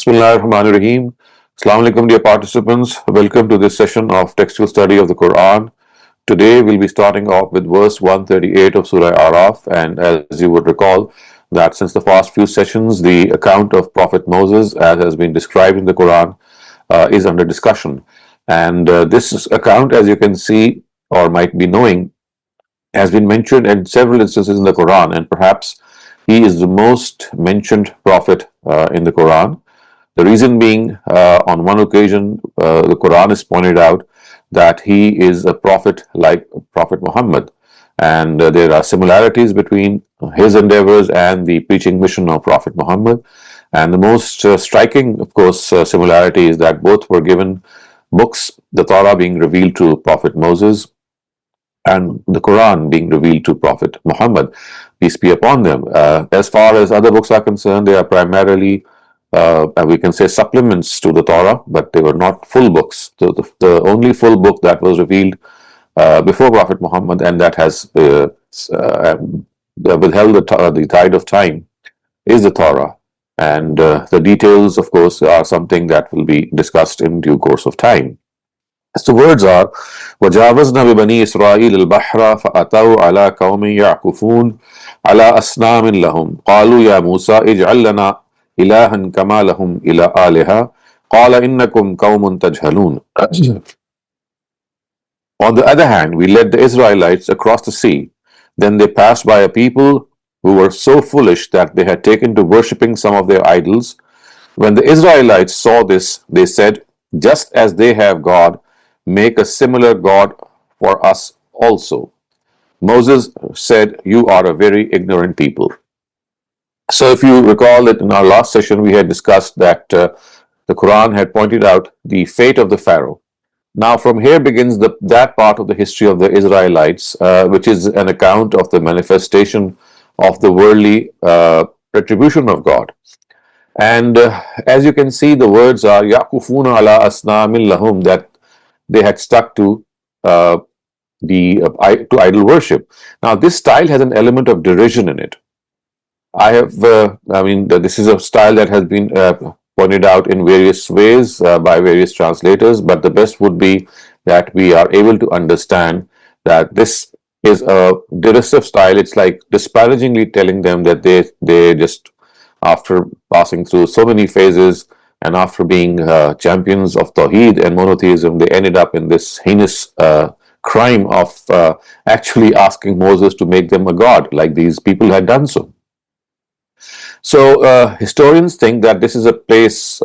Bismillahirrahmanirrahim. Assalamu alaikum, dear participants. Welcome to this session of Textual Study of the Quran. Today we'll be starting off with verse 138 of Surah Araf, and as you would recall, that since the past few sessions, the account of Prophet Moses, as has been described in the Quran, is under discussion. And this account, as you can see or might be knowing, has been mentioned in several instances in the Quran, and perhaps he is the most mentioned prophet in the Quran. The reason being, on one occasion, the Quran is pointed out that he is a prophet like Prophet Muhammad, and there are similarities between his endeavors and the preaching mission of Prophet Muhammad. And the most striking, of course, similarity is that both were given books, the Torah being revealed to Prophet Moses, and the Quran being revealed to Prophet Muhammad, peace be upon them. As far as other books are concerned, they are primarily we can say supplements to the Torah, but they were not full books. So the only full book that was revealed before Prophet Muhammad, and that has withheld the tide of time, is the Torah. And the details, of course, are something that will be discussed in due course of time. As the words are, وَجَاوَزْنَا بِبَنِي إِسْرَائِيلَ الْبَحْرَ فَأَتَوْا عَلَى قَوْمٍ يَعْكُفُونَ عَلَى أَصْنَامٍ لَهُمْ قَالُوا يَا مُوسَى اجْعَلْ لَنَا إِلَهًا كَمَا لَهُمْ آلِهَةٌ قَالَ إِنَّكُمْ قَوْمٌ تَجْهَلُونَ. On the other hand, we led the Israelites across the sea. Then they passed by a people who were so foolish that they had taken to worshipping some of their idols. When the Israelites saw this, they said, just as they have God, make a similar God for us also. Moses said, you are a very ignorant people. So if you recall that in our last session, we had discussed that the Quran had pointed out the fate of the Pharaoh. Now from here begins that part of the history of the Israelites, which is an account of the manifestation of the worldly retribution of God. And as you can see, the words are Yaqufuna ala asnamin lahum, that they had stuck to to idol worship. Now this style has an element of derision in it. This is a style that has been pointed out in various ways by various translators, but the best would be that we are able to understand that this is a derisive style. It's like disparagingly telling them that they just, after passing through so many phases and after being champions of Tawheed and monotheism, they ended up in this heinous crime of actually asking Moses to make them a god, like these people had done so. So historians think that this is a place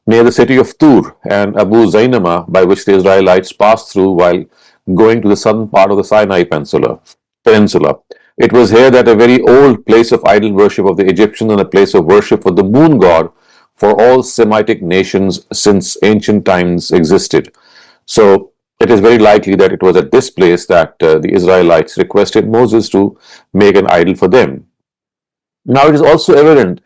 near the city of Tur and Abu Zainama, by which the Israelites passed through while going to the southern part of the Sinai Peninsula. It was here that a very old place of idol worship of the Egyptians and a place of worship for the moon god for all Semitic nations since ancient times existed. So it is very likely that it was at this place that the Israelites requested Moses to make an idol for them. Now it is also evident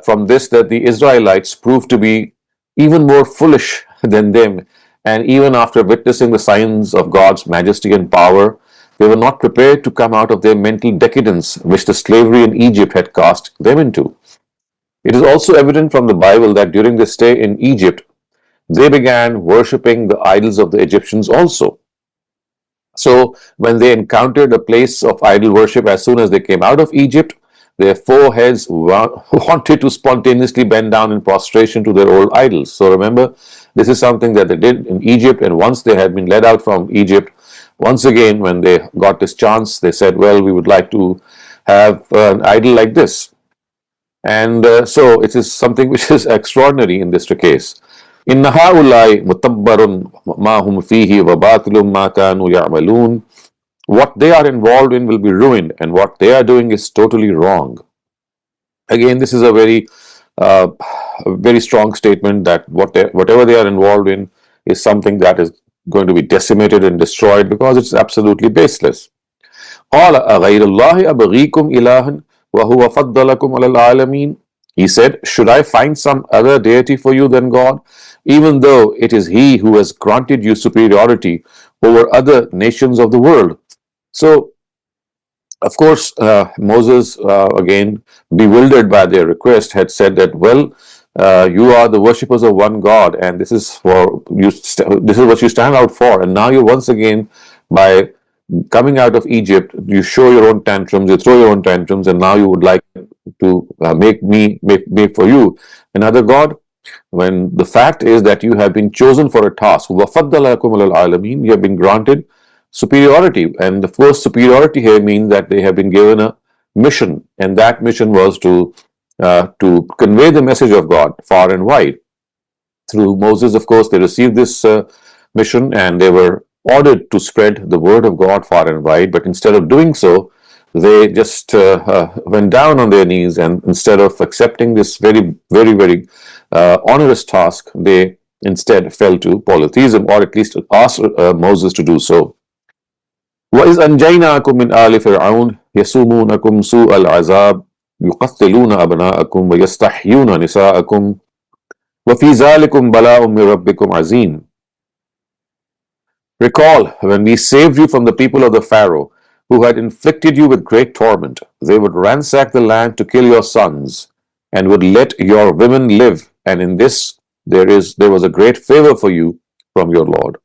from this that the Israelites proved to be even more foolish than them, and even after witnessing the signs of God's majesty and power, they were not prepared to come out of their mental decadence which the slavery in Egypt had cast them into. It is also evident from the Bible that during their stay in Egypt, they began worshipping the idols of the Egyptians also. So when they encountered a place of idol worship as soon as they came out of Egypt, their foreheads wanted to spontaneously bend down in prostration to their old idols. So remember, this is something that they did in Egypt, and once they had been led out from Egypt, once again, when they got this chance, they said, well, we would like to have an idol like this. And so it is something which is extraordinary in this case. Inna ha'ulai mutabbarun ma hum fihi wa batilum ma kanu ya'malun. What they are involved in will be ruined, and what they are doing is totally wrong. Again, this is a very strong statement that whatever they are involved in is something that is going to be decimated and destroyed because it's absolutely baseless. قَالَ أَغَيْرَ اللَّهِ أَبْغِيكُمْ إِلَهًا وَهُوَ فَضَّلَكُمْ عَلَى الْعَالَمِينَ. He said, should I find some other deity for you than God, even though it is He who has granted you superiority over other nations of the world? So, of course, Moses, again, bewildered by their request, had said that, well, you are the worshippers of one God, and this is for you. This is what you stand out for. And now you once again, by coming out of Egypt, you show your own tantrums, you throw your own tantrums, and now you would like to make for you another God. When the fact is that you have been chosen for a task. وَفَضَّلَكُمْ عَلَى الْعَالَمِينَ. You have been granted superiority, and the first superiority here means that they have been given a mission, and that mission was to convey the message of God far and wide. Through Moses, of course, they received this mission, and they were ordered to spread the word of God far and wide. But instead of doing so, they just went down on their knees, and instead of accepting this very onerous task, they instead fell to polytheism, or at least asked Moses to do so. وَإِذْ أَنْجَيْنَاكُمْ مِنْ آلِ فِرْعَوْنَ يَسُومُونَكُمْ سُوءَ الْعَذَابِ يُقَتِّلُونَ أَبْنَاءَكُمْ وَيَسْتَحْيُونَ نِسَاءَكُمْ وَفِي ذَلِكُمْ بَلَاءٌ مِّن رَبِّكُمْ عَظِيمٌ. Recall when we saved you from the people of the Pharaoh, who had inflicted you with great torment. They would ransack the land to kill your sons, and would let your women live, and in this there was a great favor for you from your Lord.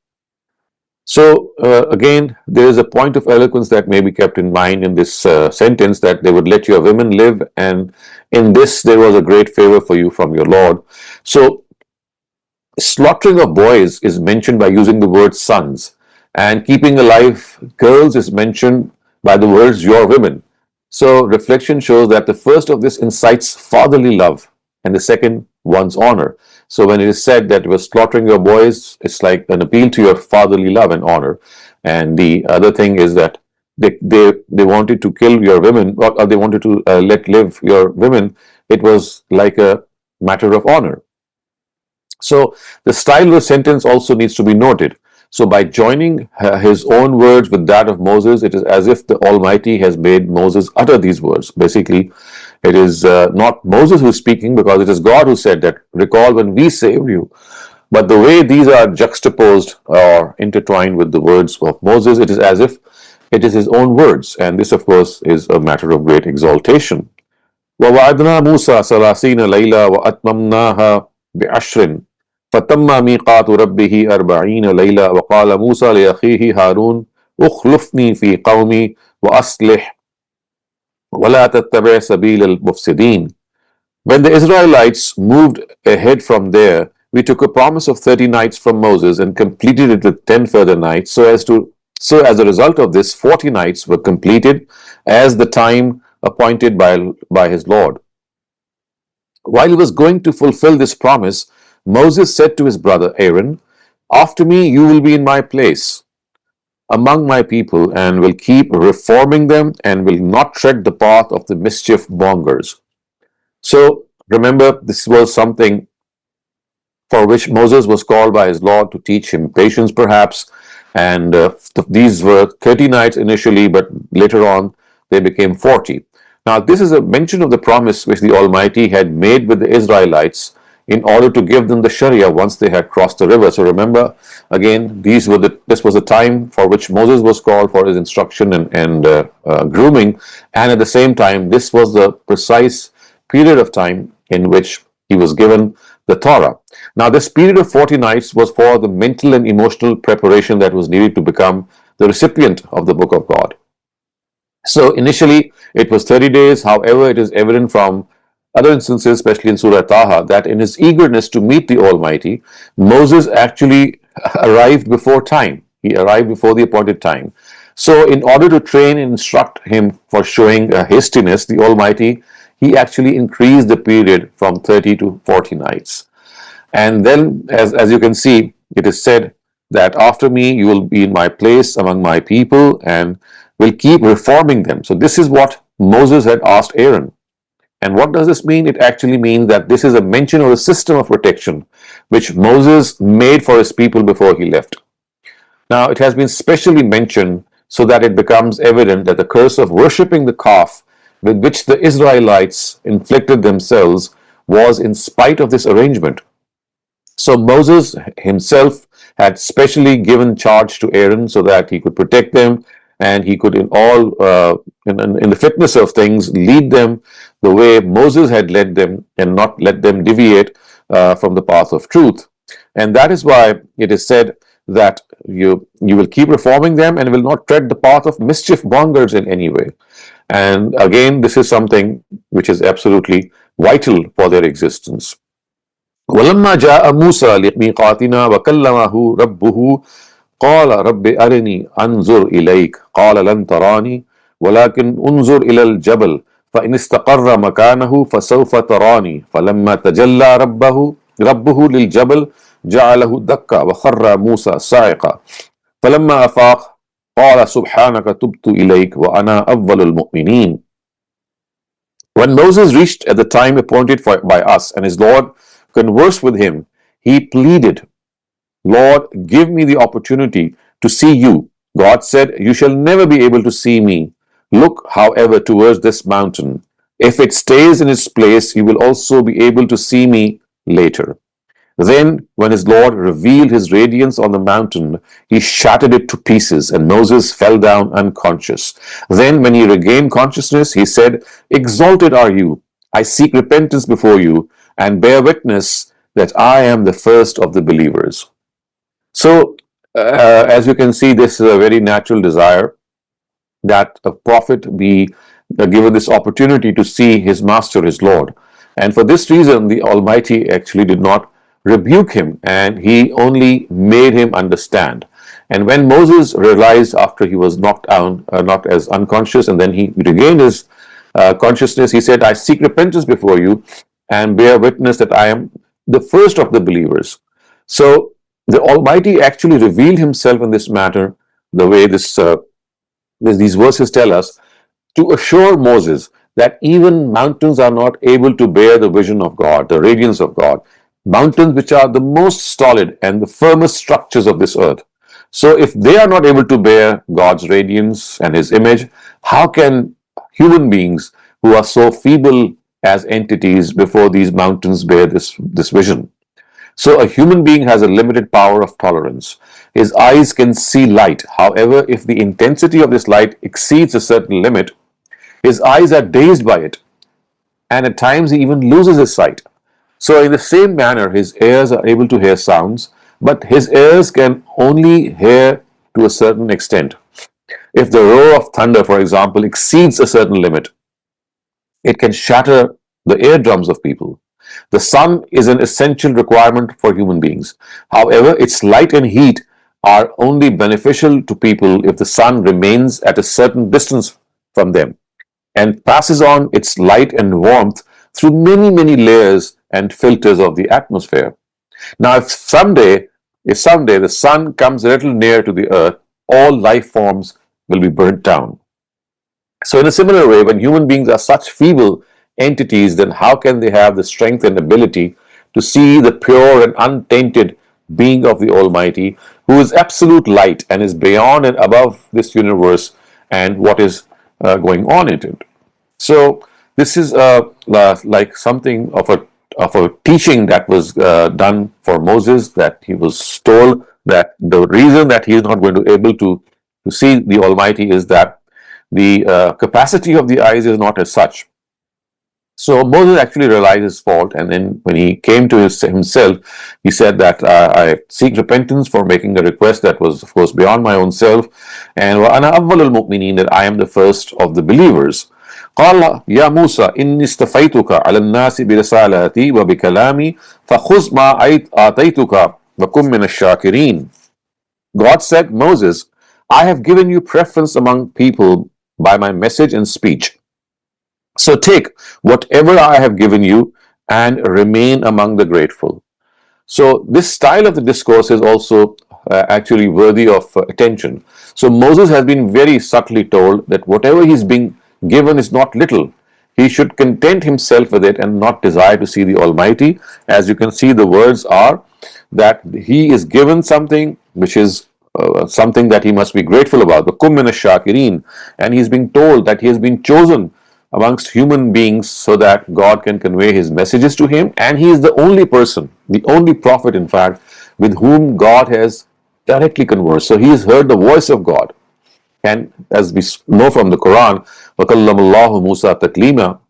So again, there is a point of eloquence that may be kept in mind in this sentence, that they would let your women live, and in this there was a great favor for you from your Lord. So slaughtering of boys is mentioned by using the word sons, and keeping alive girls is mentioned by the words your women. So reflection shows that the first of this incites fatherly love, and the second one's honor. So when it is said that we're slaughtering your boys, it's like an appeal to your fatherly love and honor. And the other thing is that they wanted to kill your women, or they wanted to let live your women. It was like a matter of honor. So the style of the sentence also needs to be noted. So by joining his own words with that of Moses, it is as if the Almighty has made Moses utter these words. Basically, it is not Moses who is speaking, because it is God who said that, recall when we saved you. But the way these are juxtaposed or intertwined with the words of Moses, it is as if it is his own words. And this, of course, is a matter of great exaltation. وَوَعَدْنَا مُوسَى ثَلَاثِينَ لَيْلَةً وَأَتْمَمْنَاهَا بِعَشْرٍ فَتَمَّ مِيقَاتُ رَبِّهِ 40 لَيْلَةً وَقَالَ مُوسَى لِأَخِيهِ هَارُونَ اخْلُفْنِي فِي قَوْمِي وَأَصْلِحْ وَلَا تَتَّبِعْ سَبِيلَ الْمُفْسِدِينَ. When the Israelites moved ahead from there, we took a promise of 30 nights from Moses and completed it with 10 further nights. So as a result of this, 40 nights were completed as the time appointed by his Lord. While he was going to fulfill this promise, Moses said to his brother Aaron, "After me you will be in my place among my people, and will keep reforming them, and will not tread the path of the mischief mongers." So remember, this was something for which Moses was called by his Lord to teach him patience, perhaps. And these were 30 nights initially, but later on they became 40. Now, this is a mention of the promise which the Almighty had made with the Israelites in order to give them the Sharia once they had crossed the river. So remember, again, this was the time for which Moses was called for his instruction and grooming, and at the same time, this was the precise period of time in which he was given the Torah. Now, this period of 40 nights was for the mental and emotional preparation that was needed to become the recipient of the Book of God. So initially it was 30 days. However, it is evident from other instances, especially in Surah Taha, that in his eagerness to meet the Almighty, Moses actually arrived before time. He arrived before the appointed time. So in order to train and instruct him for showing hastiness, the Almighty, he actually increased the period from 30 to 40 nights. And then, as you can see, it is said that after me you will be in my place among my people, and will keep reforming them. So this is what Moses had asked Aaron. And what does this mean? It actually means that this is a mention of a system of protection which Moses made for his people before he left. Now, it has been specially mentioned so that it becomes evident that the curse of worshipping the calf with which the Israelites inflicted themselves was in spite of this arrangement. So Moses himself had specially given charge to Aaron so that he could protect them, and he could, in all in the fitness of things, lead them the way Moses had led them, and not let them deviate from the path of truth. And that is why it is said that you will keep reforming them and will not tread the path of mischief mongers in any way. And again, this is something which is absolutely vital for their existence. وَلَمَّا جَاءَ مُوسَى لِمِيقَاتِنَا وَكَلَّمَهُ رَبُّهُ قال رب أرني أنظر إليك قال لن تراني ولكن انظر إلى الجبل فإن استقر مكانه فسوف تراني فلما تجلى ربه للجبل جعله دكا وخر موسى صاعقا فلما أفاق قال سبحانك تبت إليك وأنا أول المؤمنين. When Moses reached at the time appointed by us and his Lord conversed with him, he pleaded, Lord, give me the opportunity to see you. God said, you shall never be able to see me. Look, however, towards this mountain. If it stays in its place, you will also be able to see me later. Then, when his Lord revealed his radiance on the mountain, he shattered it to pieces, and Moses fell down unconscious. Then, when he regained consciousness, he said, Exalted are you. I seek repentance before you, and bear witness that I am the first of the believers. So, as you can see, this is a very natural desire that a prophet be given this opportunity to see his master, his Lord. And for this reason, the Almighty actually did not rebuke him, and he only made him understand. And when Moses realized after he was knocked down, not as unconscious, and then he regained his consciousness, he said, I seek repentance before you and bear witness that I am the first of the believers. So the Almighty actually revealed himself in this matter, the way these verses tell us, to assure Moses that even mountains are not able to bear the vision of God, the radiance of God. Mountains which are the most solid and the firmest structures of this earth. So if they are not able to bear God's radiance and his image, how can human beings who are so feeble as entities before these mountains bear this vision? So a human being has a limited power of tolerance. His eyes can see light. However, if the intensity of this light exceeds a certain limit, his eyes are dazed by it, and at times he even loses his sight. So in the same manner, his ears are able to hear sounds, but his ears can only hear to a certain extent. If the roar of thunder, for example, exceeds a certain limit, it can shatter the eardrums of people. The sun is an essential requirement for human beings. However, its light and heat are only beneficial to people if the sun remains at a certain distance from them and passes on its light and warmth through many, many layers and filters of the atmosphere. Now, if someday the sun comes a little near to the earth, all life forms will be burnt down. So in a similar way, when human beings are such feeble entities, then how can they have the strength and ability to see the pure and untainted being of the Almighty, who is absolute light and is beyond and above this universe and what is going on in it? So this is like something of a teaching that was done for Moses, that he was told that the reason that he is not going to be able to see the Almighty is that the capacity of the eyes is not as such. So Moses actually realized his fault, and then when he came to himself, he said that I seek repentance for making a request that was, of course, beyond my own self, and وَأَنَا أَوَّلُ الْمُؤْمِنِينَ, that I am the first of the believers. قال يا موسى إني استفيتك على الناس برسالاتي وبكلامي فخذ ما آتيتك وكن من الشاكرين. God said, Moses, I have given you preference among people by my message and speech. So take whatever I have given you and remain among the grateful. So this style of the discourse is also actually worthy of attention. So Moses has been very subtly told that whatever he's being given is not little. He should content himself with it and not desire to see the Almighty. As you can see, the words are that he is given something which is something that he must be grateful about. وَكُن مِّنَ الشَّاكِرِينَ. And he's being told that he has been chosen amongst human beings so that God can convey his messages to him, and he is the only person, the only prophet in fact, with whom God has directly conversed. So he has heard the voice of God. And as we know from the Quran, وَكَلَّمَ اللَّهُ مُوسَى تَكْلِيمًا,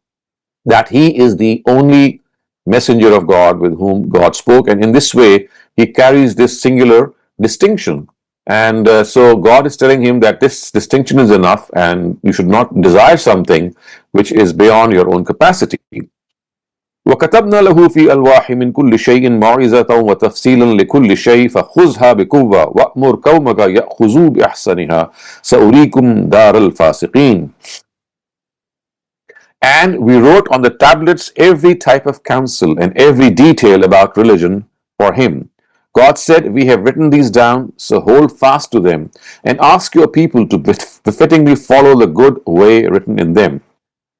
that he is the only messenger of God with whom God spoke. And in this way, he carries this singular distinction. And so God is telling him that this distinction is enough and you should not desire something which is beyond your own capacity. وكتبنا له في الألواح من كل شيء موعظة وتفصيلا لكل شيء فخذها بقوة وأمر قومك يأخذوا بأحسنها سأريكم دار الفاسقين. And we wrote on the tablets every type of counsel and every detail about religion for him. God said, we have written these down, so hold fast to them and ask your people to befittingly follow the good way written in them.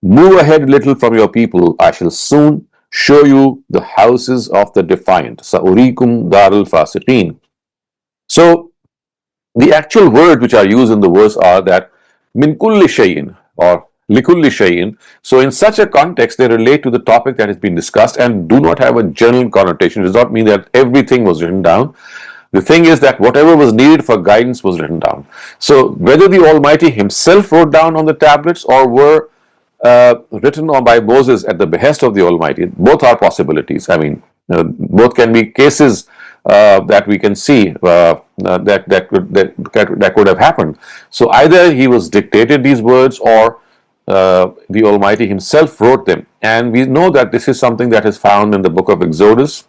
Move ahead a little from your people. I shall soon show you the houses of the defiant. Sa'urikum darul fasiqeen. So the actual words which are used in the verse are that min kulli shayin or likulli shayin. So in such a context, they relate to the topic that has been discussed and do not have a general connotation. It does not mean that everything was written down. The thing is that whatever was needed for guidance was written down. So whether the Almighty himself wrote down on the tablets or were written on by Moses at the behest of the Almighty, both are possibilities. I mean, both can be cases that we can see that could have happened. So either he was dictated these words or the Almighty himself wrote them. And we know that this is something that is found in the book of Exodus.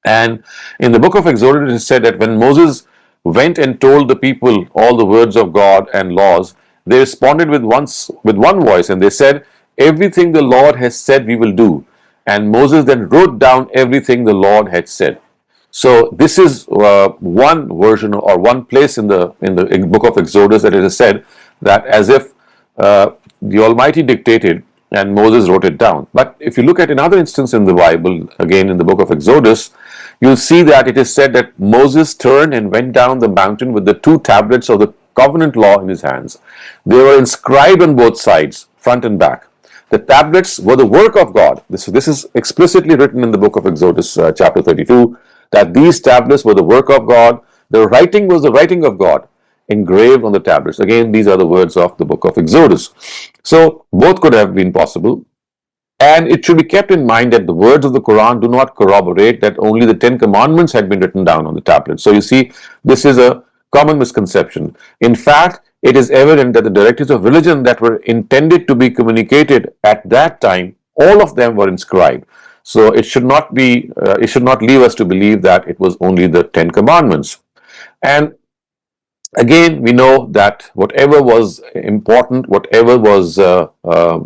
And in the book of Exodus, it is said that when Moses went and told the people all the words of God and laws, they responded with one voice, and they said, everything the Lord has said we will do. And Moses then wrote down everything the Lord had said. So this is one version or one place in the book of Exodus that it is said that as if the Almighty dictated and Moses wrote it down. But if you look at another instance in the Bible, again in the book of Exodus, you'll see that it is said that Moses turned and went down the mountain with the two tablets of the covenant law in his hands. They were inscribed on both sides, front and back. The tablets were the work of God. This is explicitly written in the book of Exodus, chapter 32, that these tablets were the work of God. The writing was the writing of God, engraved on the tablets. Again, these are the words of the book of Exodus. So both could have been possible. And it should be kept in mind that the words of the Quran do not corroborate that only the 10 commandments had been written down on the tablet. So you see, this is a common misconception. In fact, it is evident that the directives of religion that were intended to be communicated at that time, all of them were inscribed. So it should not leave us to believe that it was only the 10 commandments. And again, we know that whatever was important, whatever was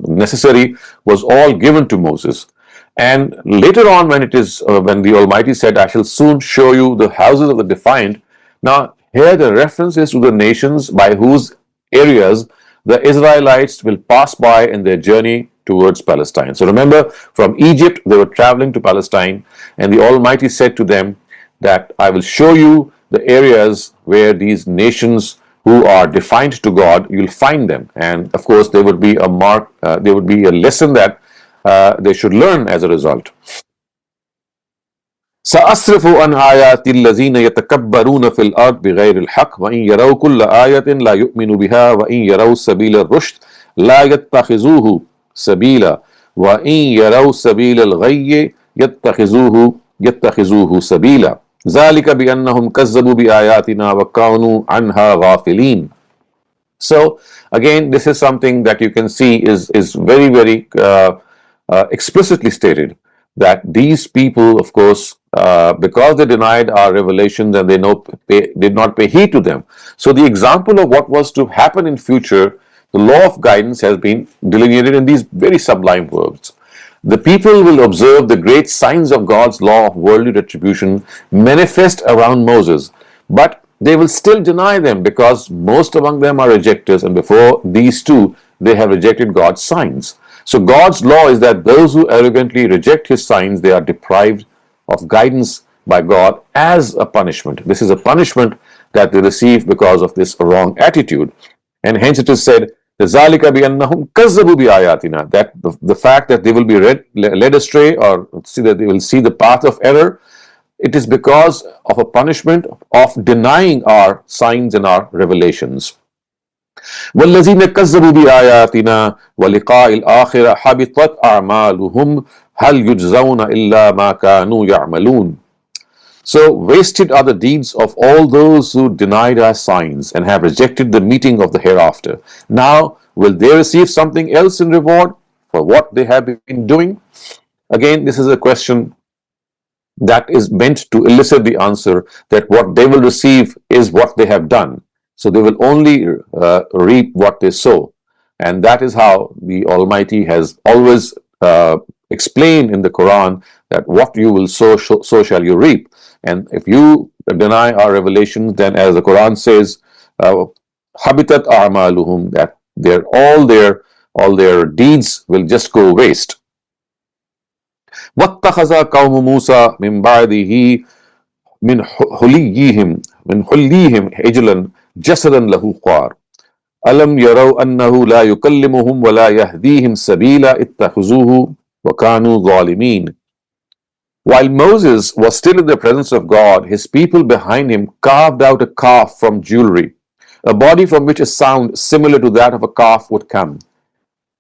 necessary, was all given to Moses. And later on, when the Almighty said, "I shall soon show you the houses of the defiant," now here the reference is to the nations by whose areas the Israelites will pass by in their journey towards Palestine. So remember, from Egypt they were traveling to Palestine, and the Almighty said to them that, "I will show you the areas where these nations who are defiant to God, you'll find them." And of course, there would be a lesson that they should learn as a result. سأصرف عن آيات الذين يتكبرون في الأرض بغير الحق وإن يروا كل آية لا يؤمنوا بها وإن يروا سبيل الرشد لا يتخذوه سبيلا وإن يروا سبيل الغي يتخذوه سبيلا ذلك بأنهم كذبوا بآياتنا وكانوا عنها غافلين. So again, this is something that you can see is very, very explicitly stated, that these people, of course, because they denied our revelations and did not pay heed to them. So the example of what was to happen in future, the law of guidance has been delineated in these very sublime words. The people will observe the great signs of God's law of worldly retribution manifest around Moses, but they will still deny them because most among them are rejectors, and before these two, they have rejected God's signs. So God's law is that those who arrogantly reject His signs, they are deprived of guidance by God as a punishment. This is a punishment that they receive because of this wrong attitude. And hence it is said, ذَلِكَ بِأَنَّهُمْ كَذَّبُوا بِآيَاتِنَا, that the fact that they will be led astray, or see that they will see the path of error, it is because of a punishment of denying our signs and our revelations. وَالَّذِينَ كَذَّبُوا بِآيَاتِنَا وَلِقَاءِ الْآخِرَةِ حَبِطَتْ أَعْمَالُهُمْ هَلْ يُجْزَوْنَ إِلَّا مَا كَانُوا يَعْمَلُونَ. So wasted are the deeds of all those who denied our signs and have rejected the meeting of the hereafter. Now, will they receive something else in reward for what they have been doing? Again, this is a question that is meant to elicit the answer that what they will receive is what they have done. So they will only reap what they sow. And that is how the Almighty has always explained in the Quran that what you will sow, so shall you reap. And if you deny our revelations, then as the Quran says, habitat a'maluhum, that all their deeds will just go waste. وَاتَّخَذَ قَوْمُ مُوسَى مِنْ بَعْدِهِ من حليهم عجلا جسدا له خوار ألم يروا أنه لا يكلمهم ولا يهديهم سبيلا اتخذوه وكانوا ظالمين. While Moses was still in the presence of God, his people behind him carved out a calf from jewelry, a body from which a sound similar to that of a calf would come.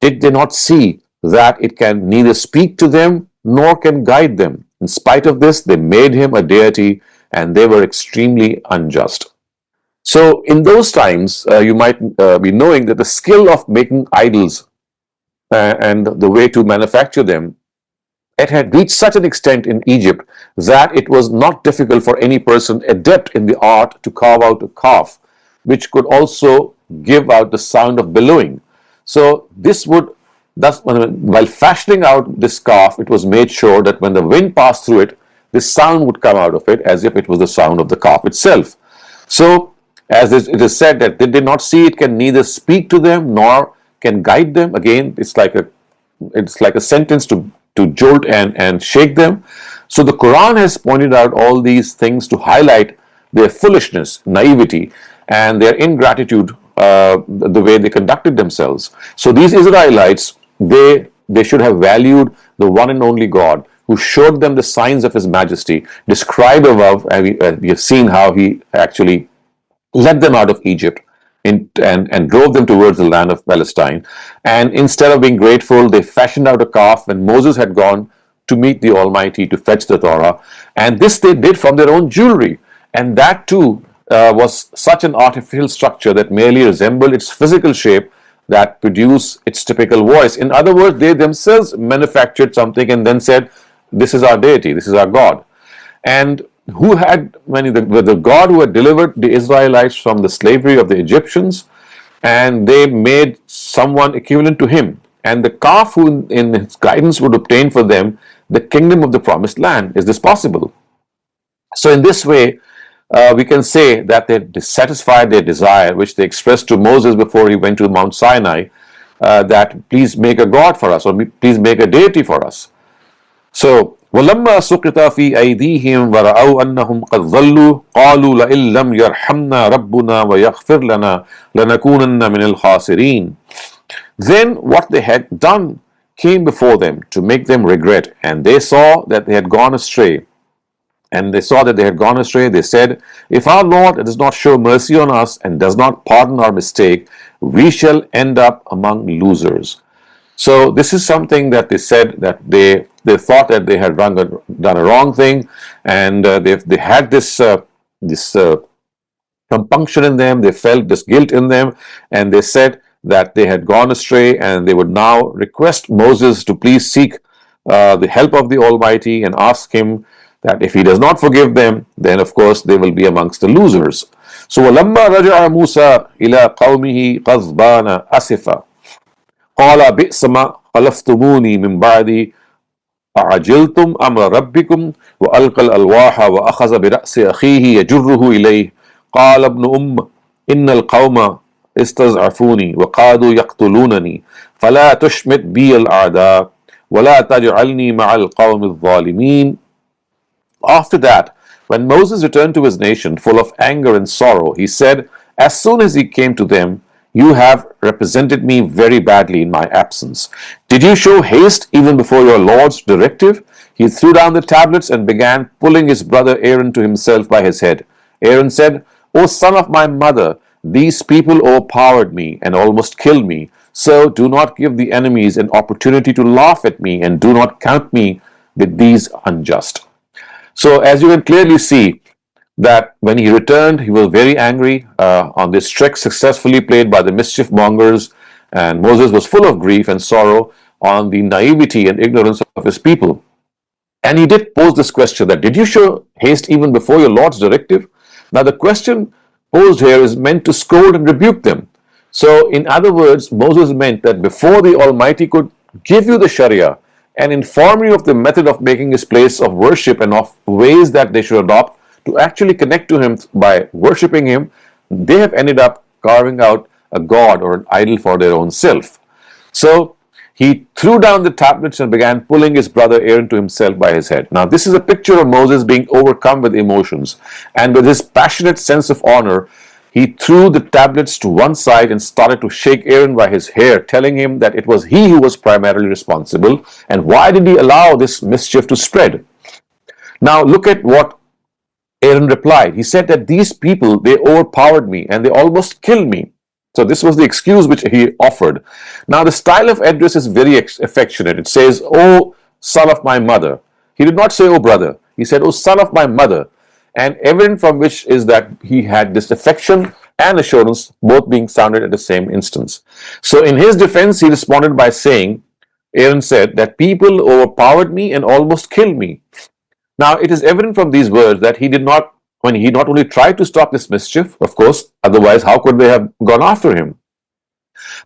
Did they not see that it can neither speak to them nor can guide them? In spite of this, they made him a deity, and they were extremely unjust. So in those times, you might be knowing that the skill of making idols and the way to manufacture them, it had reached such an extent in Egypt that it was not difficult for any person adept in the art to carve out a calf, which could also give out the sound of bellowing. So this would, thus, while fashioning out this calf, it was made sure that when the wind passed through it, this sound would come out of it as if it was the sound of the calf itself. So, as it is said that they did not see it can neither speak to them nor can guide them. Again, it's like a sentence to jolt and shake them. So the Quran has pointed out all these things to highlight their foolishness, naivety, and their ingratitude, the way they conducted themselves. So these Israelites, they should have valued the one and only God who showed them the signs of His majesty, described above, and we have seen how He actually led them out of Egypt and drove them towards the land of Palestine. And instead of being grateful, they fashioned out a calf when Moses had gone to meet the Almighty to fetch the Torah. And this they did from their own jewelry. And that too was such an artificial structure that merely resembled its physical shape that produced its typical voice. In other words, they themselves manufactured something and then said, this is our deity, this is our God. And who had, the God who had delivered the Israelites from the slavery of the Egyptians, and they made someone equivalent to him. And the calf who in his guidance would obtain for them the kingdom of the promised land. Is this possible? So in this way, we can say that they satisfied their desire, which they expressed to Moses before he went to Mount Sinai, that please make a God for us, or please make a deity for us. So, وَلَمَّا سُقِطَ فِي أَيْدِيهِمْ وَرَأَوْا أَنَّهُمْ قَدْ ضَلُّوا قَالُوا لَئِن لَّمْ يَرْحَمْنَا رَبُّنَا وَيَغْفِرْ لَنَا لَنَكُونَنَّ مِنَ الْخَاسِرِينَ. Then what they had done came before them to make them regret, and they saw that they had gone astray. They said, if our Lord does not show mercy on us and does not pardon our mistake, we shall end up among losers. So this is something that they said, that they thought that they had done a wrong thing, and they had this compunction in them. They felt this guilt in them, and they said that they had gone astray, and they would now request Moses to please seek the help of the Almighty and ask him that if he does not forgive them, then of course they will be amongst the losers. So وَلَمَّا رَجَعَ مُوسَى إِلَىٰ قَوْمِهِ غَضْبَانَ أَسِفًا قَالَ بِئْسَ مَا خَلَفْتُمُونِي مِنْ بَعْدِي أَعَجِلْتُمْ أَمْرَ رَبِّكُمْ وَأَلْقَى الْأَلْوَاحَ وَأَخَذَ بِرَأْسِ أَخِيهِ يَجُرُّهُ إِلَيْهِ قَالَ ابْنُ أُمَّ إِنَّ الْقَوْمَ اسْتَضْعَفُونِي وَقَادُوا يَقْتُلُونَنِي فَلَا تُشْمِتْ بِيَ الْأَعْدَاءَ وَلَا تَجْعَلْنِي مَعَ الْقَوْمِ الظَّالِمِينَ. After that, when Moses returned to his nation full of anger and sorrow, he said, as soon as he came to them, you have represented me very badly in my absence. Did you show haste even before your Lord's directive? He threw down the tablets and began pulling his brother Aaron to himself by his head. Aaron said, O son of my mother, these people overpowered me and almost killed me. So do not give the enemies an opportunity to laugh at me, and do not count me with these unjust. So as you can clearly see, that when he returned, he was very angry on this trick successfully played by the mischief mongers, and Moses was full of grief and sorrow on the naivety and ignorance of his people. And he did pose this question, that did you show haste even before your Lord's directive? Now the question posed here is meant to scold and rebuke them. So in other words, Moses meant that before the Almighty could give you the Sharia and inform you of the method of making his place of worship and of ways that they should adopt to actually connect to him by worshipping him, they have ended up carving out a god or an idol for their own self. So he threw down the tablets and began pulling his brother Aaron to himself by his head. Now this is a picture of Moses being overcome with emotions, and with his passionate sense of honor, he threw the tablets to one side and started to shake Aaron by his hair, telling him that it was he who was primarily responsible, and why did he allow this mischief to spread? Now look at what Aaron replied. He said that these people, they overpowered me and they almost killed me. So this was the excuse which he offered. Now the style of address is very affectionate. It says, "Oh, son of my mother." He did not say, "Oh, brother." He said, "Oh, son of my mother." And evident from which is that he had this affection and assurance both being sounded at the same instance. So in his defense, he responded by saying, Aaron said that people overpowered me and almost killed me. Now it is evident from these words that he did not, when he not only tried to stop this mischief, of course, otherwise how could they have gone after him?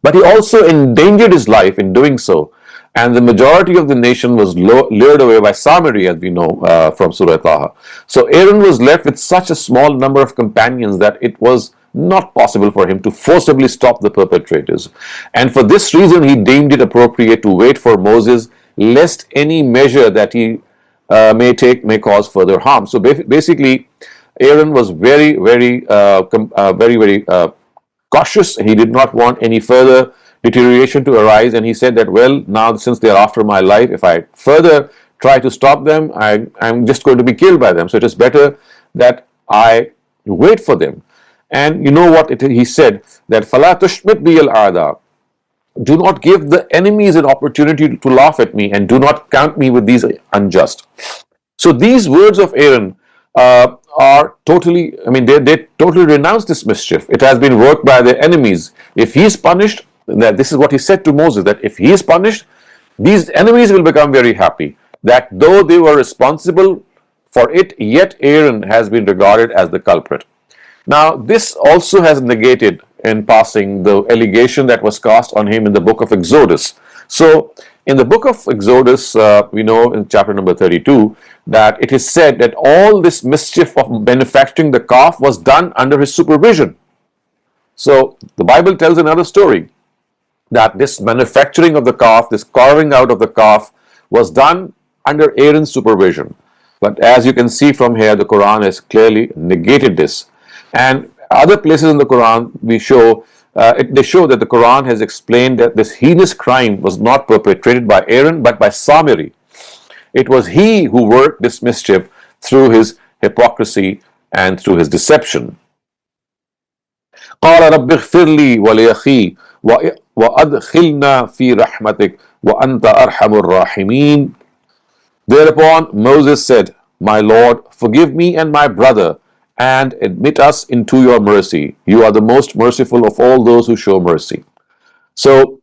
But he also endangered his life in doing so. And the majority of the nation was lured away by Samiri, as we know from Surah Taha. So Aaron was left with such a small number of companions that it was not possible for him to forcibly stop the perpetrators. And for this reason, he deemed it appropriate to wait for Moses, lest any measure that he may take may cause further harm. So basically, Aaron was very cautious. He did not want any further deterioration to arise, and he said that, well, now since they are after my life, if I further try to stop them, I'm just going to be killed by them. So it is better that I wait for them. And you know what he said, that فَلَا تُشْمِتْ بِيَ الْأَعْدَاءَ, do not give the enemies an opportunity to laugh at me, and do not count me with these unjust. So these words of Aaron are totally, they totally renounce this mischief. It has been worked by their enemies. If he is punished, that this is what he said to Moses, that if he is punished, these enemies will become very happy, that though they were responsible for it, yet Aaron has been regarded as the culprit. Now this also has negated in passing the allegation that was cast on him in the book of Exodus. So in the book of Exodus, we know in chapter number 32 that it is said that all this mischief of manufacturing the calf was done under his supervision. So the Bible tells another story, that this manufacturing of the calf, this carving out of the calf, was done under Aaron's supervision. But as you can see from here, the Quran has clearly negated this. And other places in the Quran, they show that the Quran has explained that this heinous crime was not perpetrated by Aaron, but by Samiri. It was he who worked this mischief through his hypocrisy and through his deception. قال رب اغفر لي ولأخي وأدخلنا في رحمتك وأنت أرحم الراحمين. Thereupon Moses said, my Lord, forgive me and my brother, and admit us into your mercy. You are the most merciful of all those who show mercy. So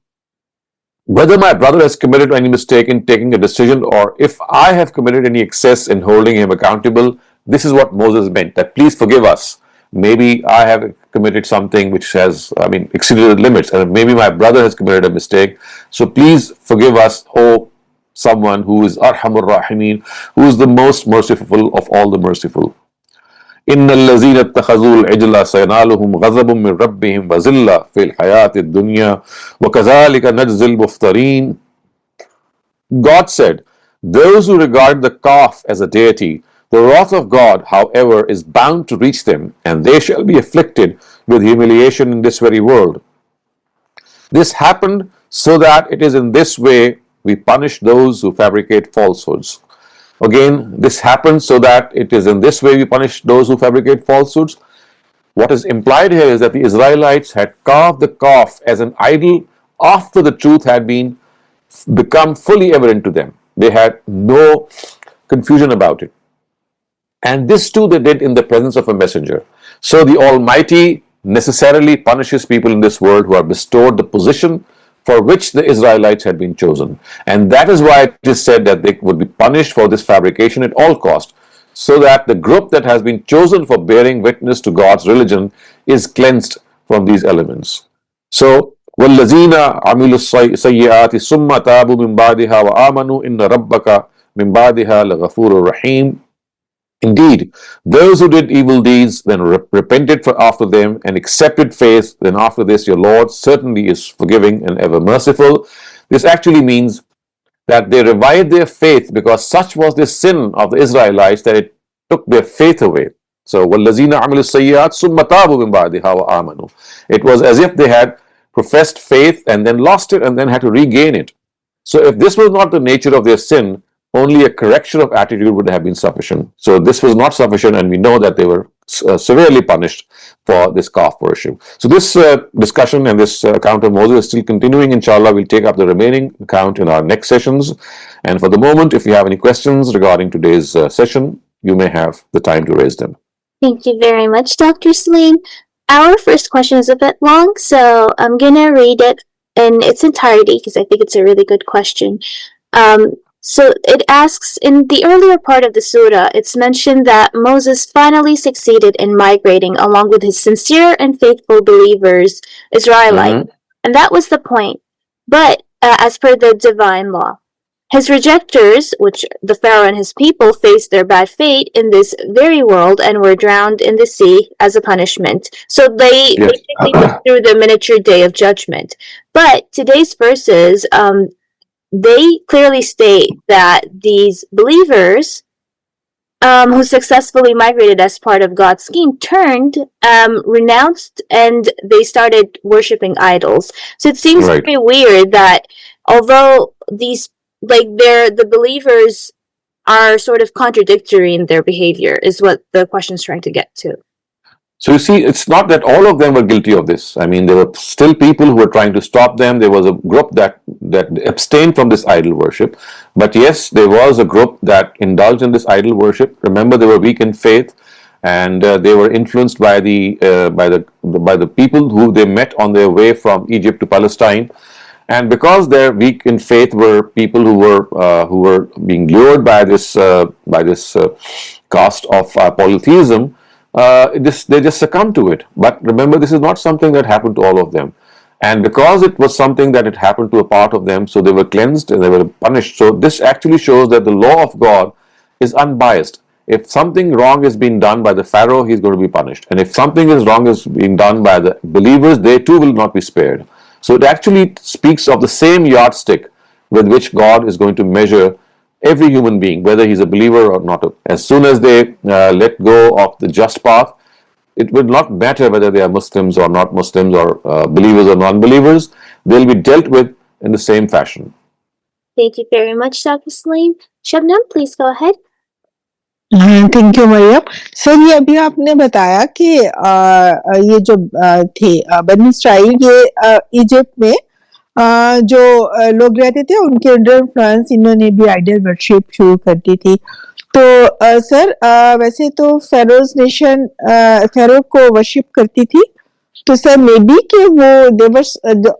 whether my brother has committed any mistake in taking a decision, or if I have committed any excess in holding him accountable, this is what Moses meant, that please forgive us. Maybe I have committed something which has, exceeded the limits, and maybe my brother has committed a mistake. So please forgive us, O someone who is Arhamur Rahimin, who is the most merciful of all the merciful. إِنَّ الَّذِينَ اتَّخَذُوا الْعِجْلَ سَيَنَالُهُمْ غَضَبٌ مِّن رَبِّهِمْ وَذِلَّةٌ فِي الْحَيَاةِ الدُّنْيَا وَكَذَلِكَ نَجْزِي الْمُفْتَرِينَ. God said, those who regard the calf as a deity, the wrath of God, however, is bound to reach them, and they shall be afflicted with humiliation in this very world. This happened so that it is in this way we punish those who fabricate falsehoods. Again, this happens so that it is in this way we punish those who fabricate falsehoods. what is implied here is that the Israelites had carved the calf as an idol after the truth had become fully evident to them. They had no confusion about it. And this too they did in the presence of a messenger. So the Almighty necessarily punishes people in this world who are bestowed the position for which the Israelites had been chosen. And that is why it is said that they would be punished for this fabrication at all cost, so that the group that has been chosen for bearing witness to God's religion is cleansed from these elements. So, وَالَّذِينَ عَمِلُوا السَّيِّئَاتِ ثُمَّ تَابُوا مِنْ بَعْدِهَا وَآمَنُوا إِنَّ رَبَّكَ مِنْ بَعْدِهَا لَغَفُورٌ رَحِيمٌ. Indeed, those who did evil deeds, then repented for after them and accepted faith, then after this your Lord certainly is forgiving and ever merciful. This actually means that they revived their faith because such was the sin of the Israelites that it took their faith away. So, وَالَّذِينَ عَمِلُوا السَّيِّئَاتِ ثُمَّ تَابُوا مِنْ بَعْدِهَا وَآمَنُوا. It was as if they had professed faith and then lost it and then had to regain it. So if this was not the nature of their sin, only a correction of attitude would have been sufficient. So this was not sufficient, and we know that they were severely punished for this calf worship. So this discussion and this account of Moses is still continuing. Inshallah, we'll take up the remaining account in our next sessions. And for the moment, if you have any questions regarding today's session, you may have the time to raise them. Thank you very much, Dr. Saleem. Our first question is a bit long, so I'm gonna read it in its entirety because I think it's a really good question. So it asks, in the earlier part of the Surah, it's mentioned that Moses finally succeeded in migrating along with his sincere and faithful believers, Israelites, and that was the point. But as per the divine law, his rejectors, which the Pharaoh and his people, faced their bad fate in this very world and were drowned in the sea as a punishment. So they basically went through the miniature day of judgment. But today's verses, they clearly state that these believers who successfully migrated as part of God's scheme turned, renounced, and they started worshiping idols. So it seems very weird that although these, the believers are sort of contradictory in their behavior, is what the question is trying to get to. So you see, it's not that all of them were guilty of this. I mean, there were still people who were trying to stop them. There was a group that abstained from this idol worship. But yes, there was a group that indulged in this idol worship. Remember, they were weak in faith, and they were influenced by the people who they met on their way from Egypt to Palestine. And because they're weak in faith, were people who were being lured by this cast of polytheism. They just succumbed to it. But remember, this is not something that happened to all of them. And because it was something that had happened to a part of them, so they were cleansed and they were punished. So this actually shows that the law of God is unbiased. If something wrong is being done by the Pharaoh, he's going to be punished. And if something wrong is being done by the believers, they too will not be spared. So it actually speaks of the same yardstick with which God is going to measure every human being, whether he's a believer or not. As soon as they let go of the just path, it will not matter whether they are Muslims or not Muslims, or believers or non-believers. They'll be dealt with in the same fashion. Thank you very much, Dr. Saleem. Shabnam, please go ahead. Thank you Mariam sir. ये अभी आपने बताया कि ये जो थे बनी Israel, ये इजिप्ट में जो लोग रहते थे उनके अंडर इन्फ्लुएंस इन्होंने भी आइडल वर्शिप शुरू कर दी थी। तो सर वैसे तो फेरोज नेशन फेरो को वर्शिप करती थी, तो सर मे बी कि वो देवर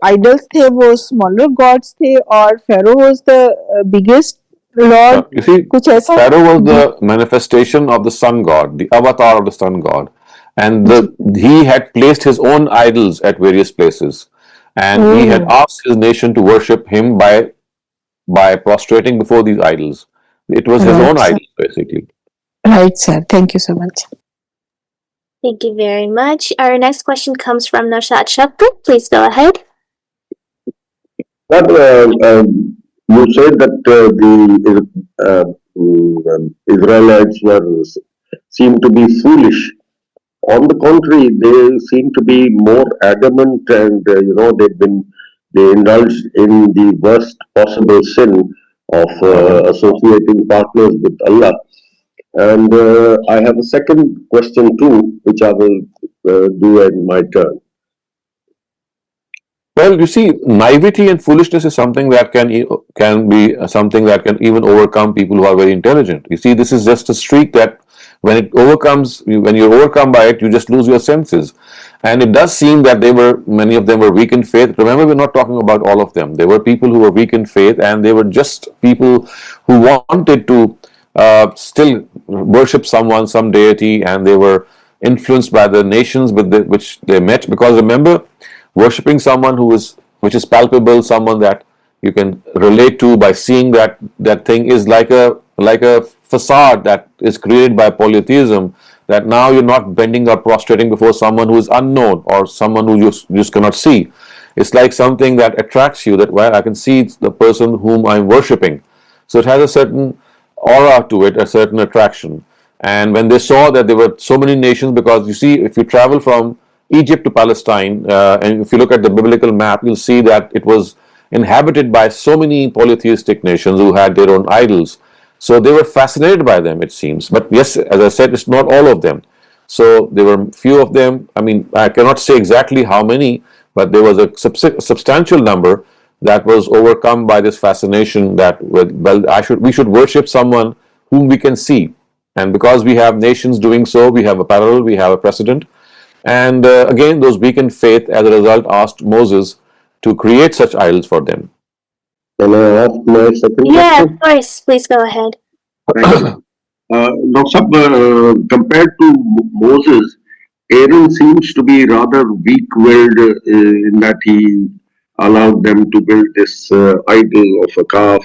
आइडल्स थे वो स्मॉलर गॉड्स थे और pharaoh was the biggest Lord, you see, Pharaoh was the manifestation of the sun god, the avatar of the sun god, and he had placed his own idols at various places, and he had asked his nation to worship him by prostrating before these idols. It was his own idols, basically. Right, sir. Thank you so much. Thank you very much. Our next question comes from Naushat Shafqat. Please go ahead. You said that the Israelites seem to be foolish. On the contrary, they seem to be more adamant, and they indulged in the worst possible sin of associating partners with Allah. And I have a second question too, which I will do in my turn. Well, you see, naivety and foolishness is something that can be something that can even overcome people who are very intelligent. You see, this is just a streak that when you're overcome by it, you just lose your senses. And it does seem that many of them were weak in faith. Remember, we're not talking about all of them. There were people who were weak in faith, and they were just people who wanted to still worship someone, some deity, and they were influenced by the nations which they met. Because remember, worshipping someone which is palpable, someone that you can relate to by seeing that thing is like a facade that is created by polytheism, that now you're not bending or prostrating before someone who is unknown or someone who you just cannot see. It's like something that attracts you, that, well, I can see it's the person whom I'm worshipping. So it has a certain aura to it, a certain attraction. And when they saw that there were so many nations, because you see, if you travel from Egypt to Palestine, and if you look at the biblical map, you'll see that it was inhabited by so many polytheistic nations who had their own idols. So they were fascinated by them, it seems. But yes, as I said, it's not all of them. So there were few of them. I mean, I cannot say exactly how many, but there was a substantial number that was overcome by this fascination that, well, we should worship someone whom we can see. And because we have nations doing so, we have a parallel, we have a precedent. And again, those weak in faith, as a result, asked Moses to create such idols for them. Can I ask my second Yeah, of question? course. Please go ahead. Thank you. Dr. Sahab, compared to Moses, Aaron seems to be rather weak-willed in that he allowed them to build this idol of a calf.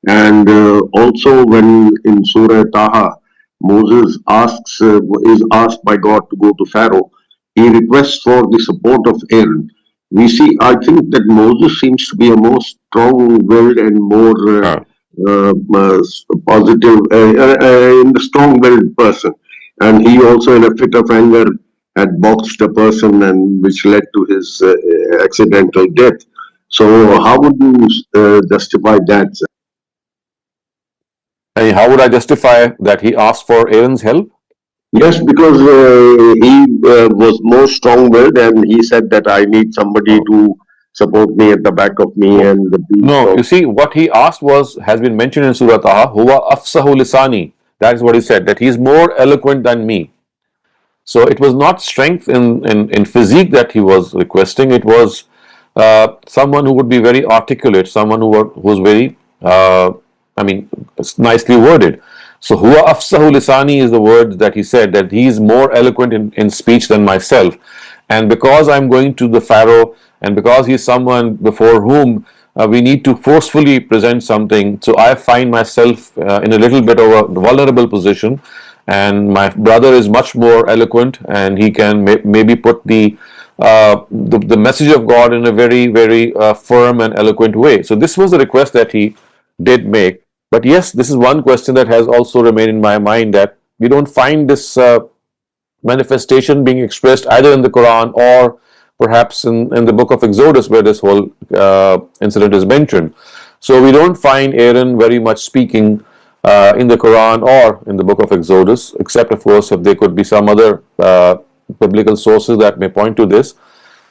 And also, when in Surah Taha, Moses is asked by God to go to Pharaoh, he requests for the support of Aaron. We see, I think that Moses seems to be a more strong-willed and more positive, in the strong-willed person. And he also, in a fit of anger, had boxed a person, and which led to his accidental death. So, how would you justify that, sir? And how would I justify that he asked for Aaron's help? Yes, because he was more strong-willed, and he said that I need somebody to support me at the back of me and the beast. No, you see, what he asked has been mentioned in Surah Taha, Huwa afsahu lisani. That is what he said, that he is more eloquent than me. So it was not strength in physique that he was requesting. It was someone who would be very articulate, someone who was very, I mean, it's nicely worded. So huwa afsahu lisani is the word that he said, that he is more eloquent in speech than myself. And because I'm going to the Pharaoh, and because he is someone before whom we need to forcefully present something, so I find myself in a little bit of a vulnerable position. And my brother is much more eloquent, and he can maybe put the message of God in a very, very firm and eloquent way. So this was the request that he did make. But yes, this is one question that has also remained in my mind, that we don't find this manifestation being expressed either in the Quran or perhaps in the book of Exodus, where this whole incident is mentioned. So we don't find Aaron very much speaking in the Quran or in the book of Exodus, except, of course, if there could be some other biblical sources that may point to this.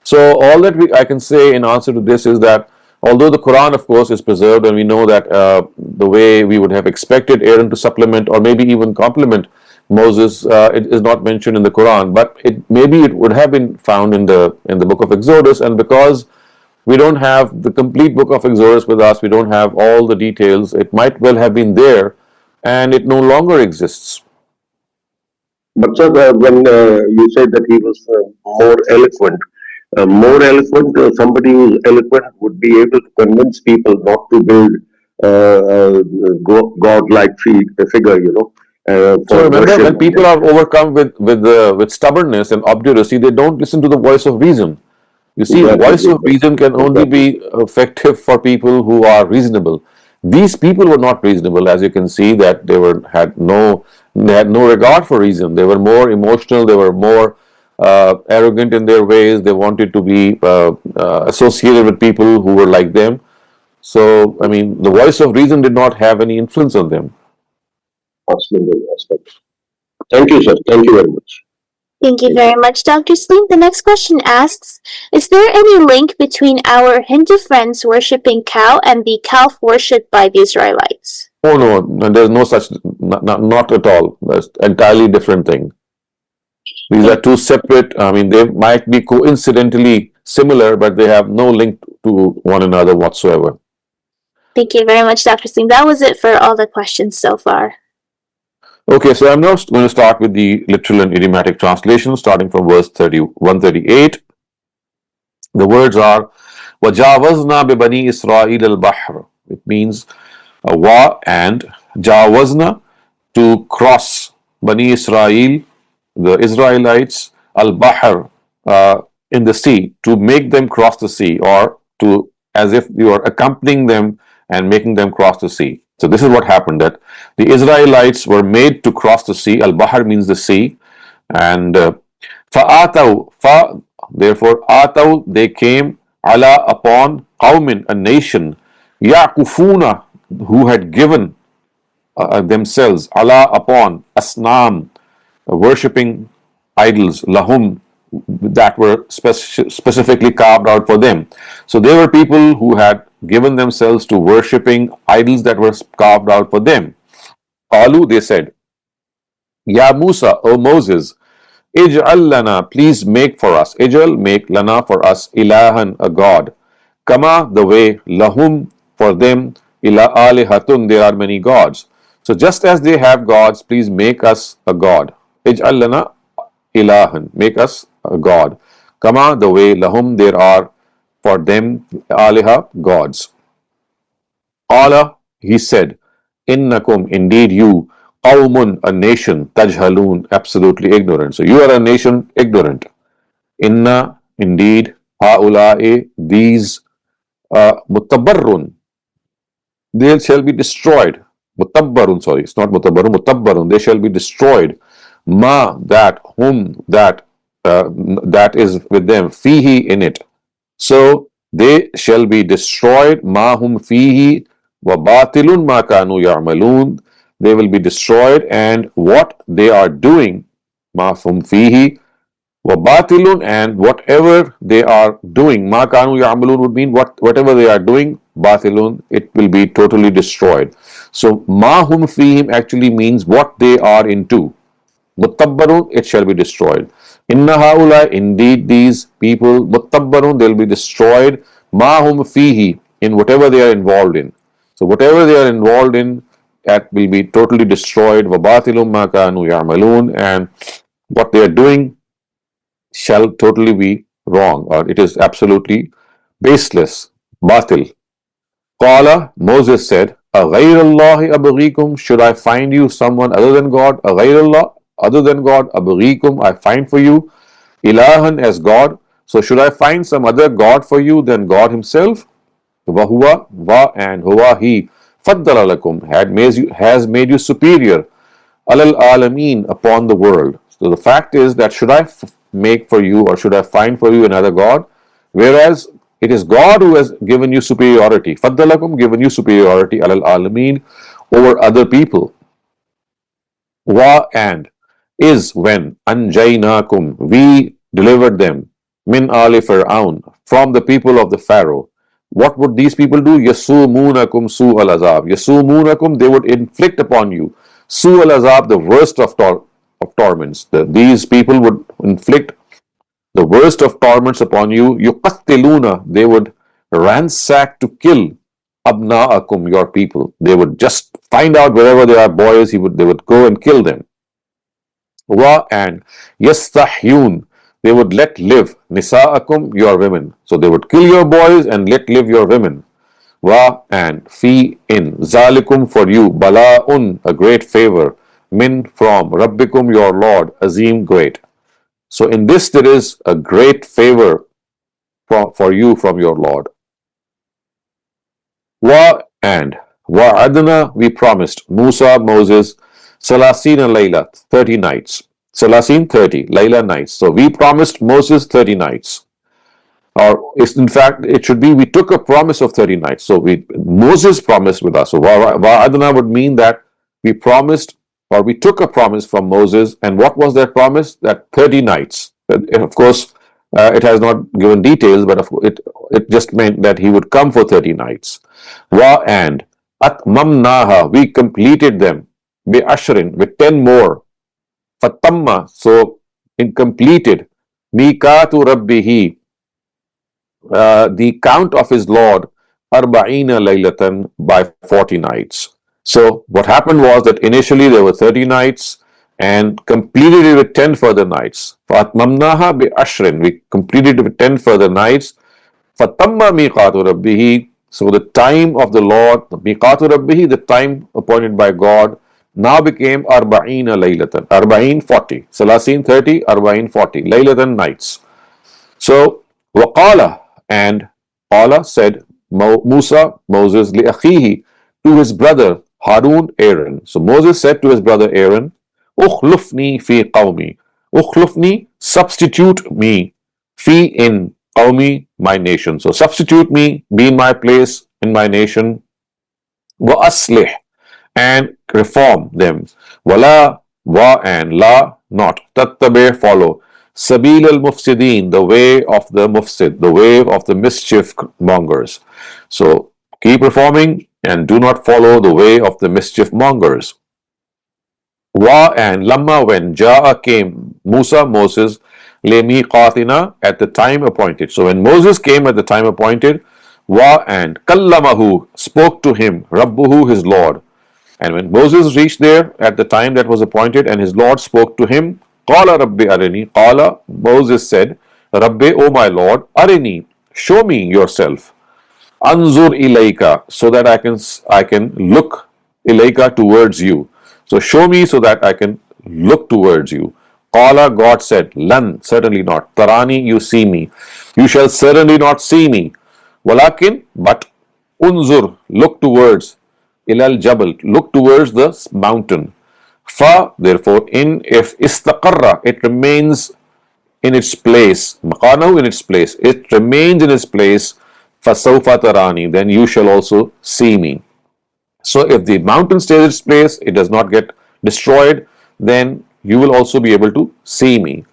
So all that I can say in answer to this is that although the Quran, of course, is preserved, and we know that the way we would have expected Aaron to supplement or maybe even complement Moses, it is not mentioned in the Quran, but maybe it would have been found in the book of Exodus. And because we don't have the complete book of Exodus with us, we don't have all the details, it might well have been there, and it no longer exists. But sir, when you said that he was more eloquent, somebody who's eloquent would be able to convince people not to build God-like figure, So for remember, worship. when people are overcome with stubbornness and obduracy, they don't listen to the voice of reason. You see, Exactly, voice of reason can only exactly. be effective for people who are reasonable. These people were not reasonable, as you can see that they had no regard for reason. They were more emotional. They were more arrogant in their ways. They wanted to be associated with people who were like them. So, I mean, the voice of reason did not have any influence on them. Absolutely. Thank you, sir. Thank you very much. Thank you very much, Dr. Saleem. The next question asks, is there any link between our Hindu friends worshipping cow and the calf worshipped by the Israelites? Oh no, there's no such, not at all. That's entirely different thing. These are two separate, I mean, they might be coincidentally similar, but they have no link to one another whatsoever. Thank you very much, Dr. Saleem. That was it for all the questions so far. Okay, so I'm now going to start with the literal and idiomatic translation, starting from verse 138. The words are, وَجَاوَزْنَا بِبَنِي إِسْرَائِيلَ الْبَحْرَ. It means wa and jawazna, to cross, Bani Israel, the Israelites, al-Bahr, in the sea, to make them cross the sea, or to, as if you are accompanying them and making them cross the sea. So this is what happened, that the Israelites were made to cross the sea. Al-Bahr means the sea. And فَآتَوْا, therefore, ataw, they came, ala, upon, qawmin, a nation, ya'kufuna, who had given themselves, ala, upon, asnam, worshipping idols, lahum, that were specifically carved out for them. So they were people who had given themselves to worshipping idols that were carved out for them. Qalu, they said, Ya Musa, O Moses, Ij'al lana, please make for us, Ij'al, make, lana, for us, ilahan, a god, kama, the way, lahum, for them, ila alihatun, there are many gods. So just as they have gods, please make us a god. Ij'al lana ilahan, make us a god. Kama, the way, lahum, there are for them, aliha, gods. Qala, he said, innakum, indeed you, qawmun, a nation, tajhalun, absolutely ignorant. So you are a nation ignorant. Inna, indeed, haula'i, these, mutabarrun, they shall be destroyed. Mutabbarun, sorry, it's not mutabbarun, mutabbarun, they shall be destroyed. Ma, that, whom, that, that is with them, fihi, in it. So they shall be destroyed, ma hum fihi, wa batilun ma kanu ya'malun. They will be destroyed, and what they are doing, ma hum fihi, wa batilun, and whatever they are doing, ma kanu ya'malun would mean whatever they are doing, batilun, it will be totally destroyed. So ma hum fihim actually means what they are into. Muttabbarun, it shall be destroyed. Inna haula, indeed these people, muttabbarun, they'll be destroyed. Ma hum fihi, in whatever they are involved in. So whatever they are involved in, that will be totally destroyed. Wabatilum ma kanu ya'malun, and what they are doing shall totally be wrong, or it is absolutely baseless, batil. Qala, Moses said, أَغَيْرَ اللَّهِ أَبْغِيكُمْ, should I find you someone other than God? أَغَيْرَ اللَّهِ, other than God, أَبْغِيكُمْ, I find for you, ilahan, as God. So should I find some other God for you than God himself? وَهُوَ, wa, and huwa, he, فَضَّلَ لَكُمْ, has made you superior, alal alameen, upon the world. So the fact is that should I make for you, or should I find for you another God, whereas it is God who has given you superiority. Faddalakum, given you superiority, alal alameen, over other people. Wa, and, is, when, anjaynakum, we delivered them, min ali fir'aun, from the people of the Pharaoh. What would these people do? Yasumunakum su al azab. Yasumunakum, they would inflict upon you su al azab, the worst of torments. These people would inflict the worst of torments upon you. Yuqattiluna, they would ransack to kill abna'akum, your people. They would just find out wherever there are boys, they would go and kill them. Wa, and yastahyun, they would let live nisa'akum, your women. So they would kill your boys and let live your women. Wa, and fi, in, zalikum, for you, bala'un, a great favor, min, from, rabbikum, your Lord, azim, great. So in this there is a great favor for you from your Lord. Wa, and, wa'adna, we promised, Musa, Moses, Salasina Layla, 30 nights. Salasin, 30, Layla, nights. So we promised Moses 30 nights. Or in fact, it should be we took a promise of 30 nights. So Moses promised with us. So wa'adna would mean that we promised or we took a promise from Moses. And what was that promise? That 30 nights. Of course, it has not given details, but it just meant that he would come for 30 nights. Wa and atmamnaha, we completed them. Bi ashrin, with 10 more. Fatamma, so in completed. Mikatu rabbihi, the count of his Lord, arba'ina laylatan, by 40 nights. So what happened was that initially there were 30 nights and completed it with 10 further nights. Fatmamnaha bi ashrin, we completed it with 10 further nights. Fatamma miqatu rabbihi, so the time of the Lord, miqatu rabbihi, the time appointed by God, now became arba'ina laylatan, arba'in 40, salasin 30, arba'in 40, laylatan nights. So waqala, and Allah said, Musa, Moses, li akhihi, to his brother Harun, Aaron. So Moses said to his brother Aaron, ukhlufni fi qawmi, ukhlufni, substitute me, fi in qawmi, my nation. So substitute me, be in my place in my nation, wa aslih, and reform them. Wala, wa, and la, not. Tattabe, follow. Sabil al mufsideen, the way of the mufsid, the way of the mischief mongers. So keep reforming and do not follow the way of the mischief mongers. Wa, and lamma, when Ja'a came, Musa, Moses, lemiqatina, at the time appointed. So when Moses came at the time appointed, wa, and kallamahu, spoke to him, rabbuhu, his Lord. And when Moses reached there at the time that was appointed and his Lord spoke to him, Qala Rabbi Arini, Qala, Moses said, Rabbi, O my Lord, Arini, show me yourself. Anzur ilayka, so that I can look ilayka, towards you. So show me so that I can look towards you. Qala, God said, Lan, certainly not. Tarani, you see me. You shall certainly not see me. Walakin, but unzur, look towards, ilal jabal, look towards the mountain. Fa, therefore, in, if istaqarra, it remains in its place, maqanahu, in its place, it remains in its place, fasawfa tarani, then you shall also see me. So if the mountain stays in its place, it does not get destroyed, then you will also be able to see me.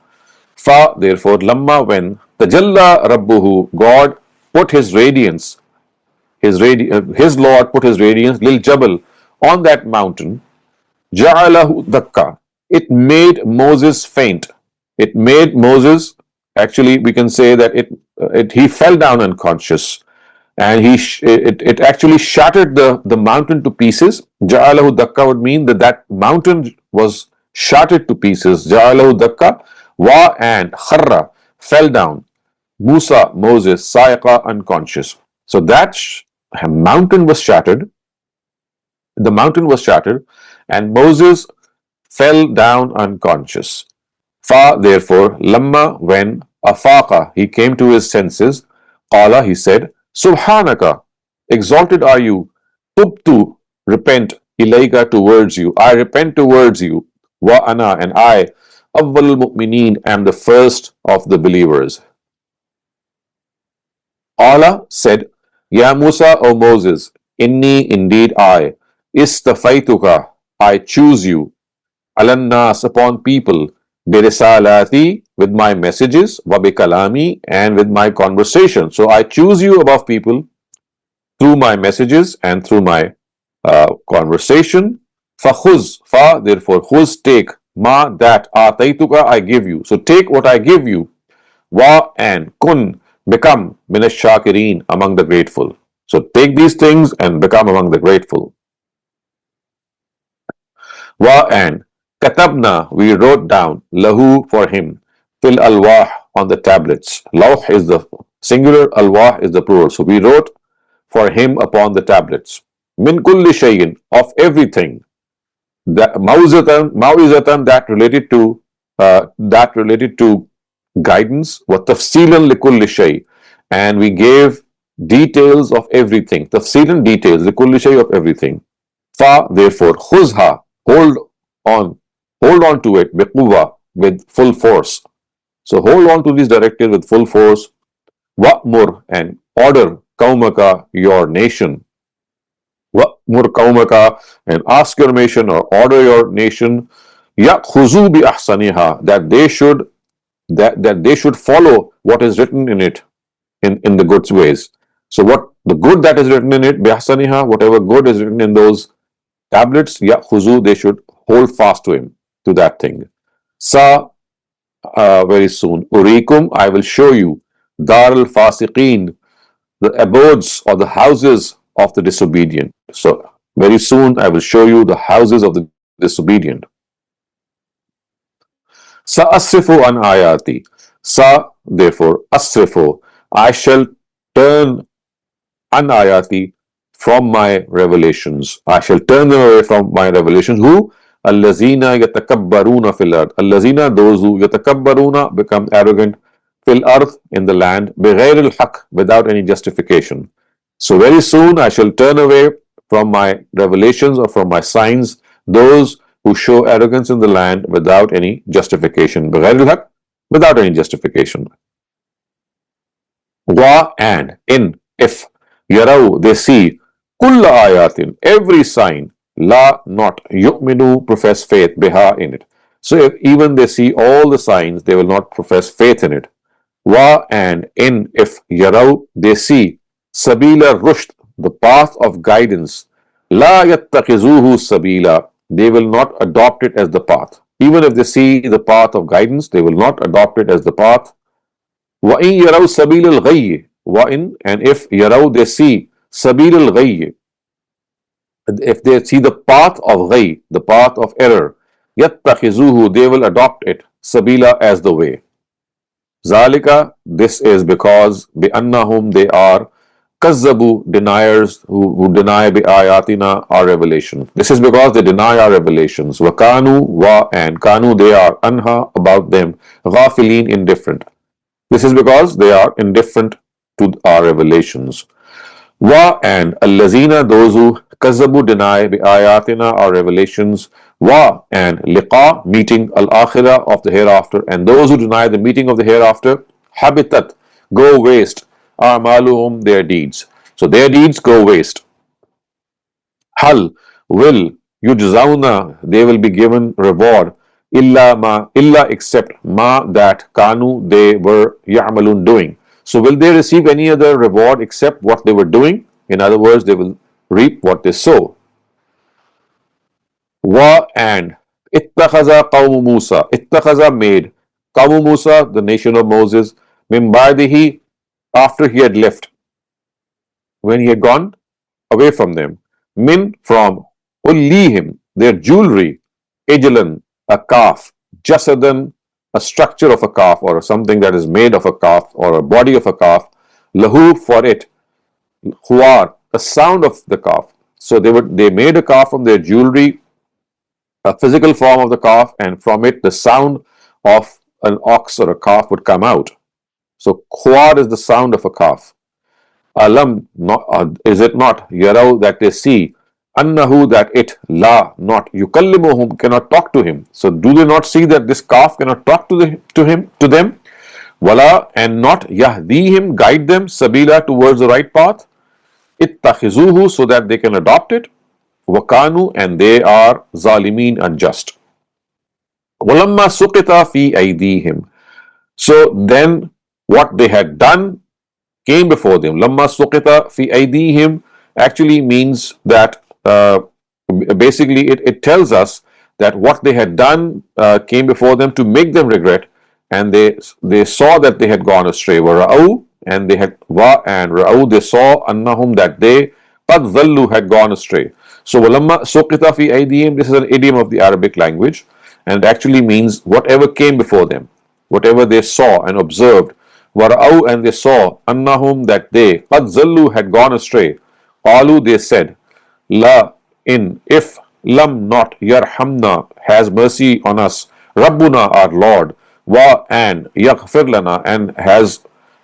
Fa, therefore, lamma, when tajalla rabbuhu, God put his radiance, his Lord put his radiance, lil jabal, on that mountain, ja'alahu dakka, it made Moses faint. It made Moses, actually we can say that he fell down unconscious, and it actually shattered the mountain to pieces. Ja'alahu dakka would mean that mountain was shattered to pieces. Ja'alahu dakka, wa, and kharra, fell down. Musa, Moses, sa'iqa, unconscious. So that mountain was shattered. The mountain was shattered, and Moses fell down unconscious. Fa, therefore, lamma, when afaqa, he came to his senses, qala, he said, Subhanaka, exalted are you, tubtu, repent, ilayka, towards you, I repent towards you, wa ana, and I, awwalul mu'mineen, am the first of the believers. Allah said, Ya Musa, O Moses, inni, indeed I, istafaituka, I choose you, alannas, upon people, birisalati, with my messages, wabikalami, and with my conversation. So I choose you above people through my messages and through my conversation. Fakhuz, fa, therefore, khuz, take, ma, that, ataituka, I give you. So take what I give you, wa, and kun, become, minash shakirin, among the grateful. So take these things and become among the grateful. Wa, and katabna, we wrote down, lahu, for him, fil alwah, on the tablets. Lawh is the singular, alwah is the plural. So we wrote for him upon the tablets. Min kulli shayin, of everything. That mawizatan, that related to guidance. Wa tafsilan likulli shay, and we gave details of everything. Tafsilan, details, likulli shay, of everything. Fa, therefore, khuzha, hold on to it, biquwa, with full force. So hold on to these directives with full force. Wa'mur, and order, qaumaka, your nation. وَأْمُرْ قَوْمَكَ, and ask your nation or order your nation, يَأْخُذُوا بِأَحْسَنِهَا, that they should follow what is written in it, in the good ways. So what the good that is written in it, بِأَحْسَنِهَا, whatever good is written in those tablets, يَأْخُذُوا, they should hold fast to him, to that thing. Sa, very soon. Urikum, I will show you. Dar al Fasiqeen, the abodes or the houses of the disobedient. So very soon I will show you the houses of the disobedient. Sa asrifu an ayati. Sa, therefore, asrifu, I shall turn an ayati, from my revelations. I shall turn them away from my revelations. Who? Allazina yatakabbaruna fil ard. Allazina, those who yatakabbaruna, become arrogant, fil ard, in the land, bighair al haq, without any justification. So very soon I shall turn away from my revelations or from my signs those who show arrogance in the land without any justification. Bighair al haq, without any justification. Wa, and, in, if, yarau, they see, kulla ayatin, every sign, la, not, yu'minu, profess faith, biha, in it. So if even they see all the signs, they will not profess faith in it. Wa, and, in, if, yarau, they see, sabila rushd, the path of guidance, la yattakhizuhu sabila, they will not adopt it as the path. Even if they see the path of guidance, they will not adopt it as the path. وَإِن يَرَوْا سَبِيلَ الْغَيِّ, وَإِن, and if يَرَوْا, they see, سَبِيلَ الْغَيِّ, if they see the path of ghayy, the path of error, يَتَّخِذُوهُ, they will adopt it, sabila, as the way. Zalika, this is because, بِأَنَّهُمْ, they are, kazzabu, deniers, who deny bi-ayatina, our revelation. This is because they deny our revelations. وَكَانُوا, wa, and, kanu, they are, anha, about them, ghafilin, indifferent. This is because they are indifferent to our revelations. Wa, and, allazina, those who kazzabu, deny, bi ayatina, our revelations. Wa, and, liqa, meeting, al-akhirah, of the hereafter, and those who deny the meeting of the hereafter, habitat, go waste, a'maluhum, their deeds. So their deeds go waste. Hal, will, yujzauna, they will be given reward, illa except ma, that kanu, they were ya'malun, doing. So will they receive any other reward except what they were doing? In other words, they will reap what they sow. Wa, and, ittakhaza qawmu Musa, ittakhaza, made, qawmu Musa, the nation of Moses, min ba'dihi, after he had left, when he had gone away from them, min, from, ullihim, their jewelry, ijlan, a calf, jasadan, a structure of a calf, or something that is made of a calf, or a body of a calf, lahu, for it, huar, the sound of the calf. So they made a calf from their jewelry, a physical form of the calf, and from it the sound of an ox or a calf would come out. So huar is the sound of a calf. Alam, not, is it not, yarau, that they see, annahu, that it, la, not, yukallimuhum, cannot talk to him. So do they not see that this calf cannot talk to them? Wala, and not, yahdihim, guide them, sabila, towards the right path, ittakhizuhu, so that they can adopt it, wakanu, and they are zalimin, unjust. Walamma suqita fi aydihim, so then what they had done came before them. Lamma suqita fi aydihim actually means that basically it tells us that what they had done came before them to make them regret, and they saw that they had gone astray. Wara'u, and they had, wa, and ra'u, they saw, annahum, that they, qad dhallu, had gone astray. So walamma suqita fi aydihim, this is an idiom of the Arabic language, and it actually means whatever came before them, whatever they saw and observed. Wara'u, and they saw, annahum, that they, qad zallu, had gone astray. Qalu, they said, la, in, if, lam, not, yarhamna, has mercy on us, Rabbuna, our Lord, wa, and, yaghfir lana,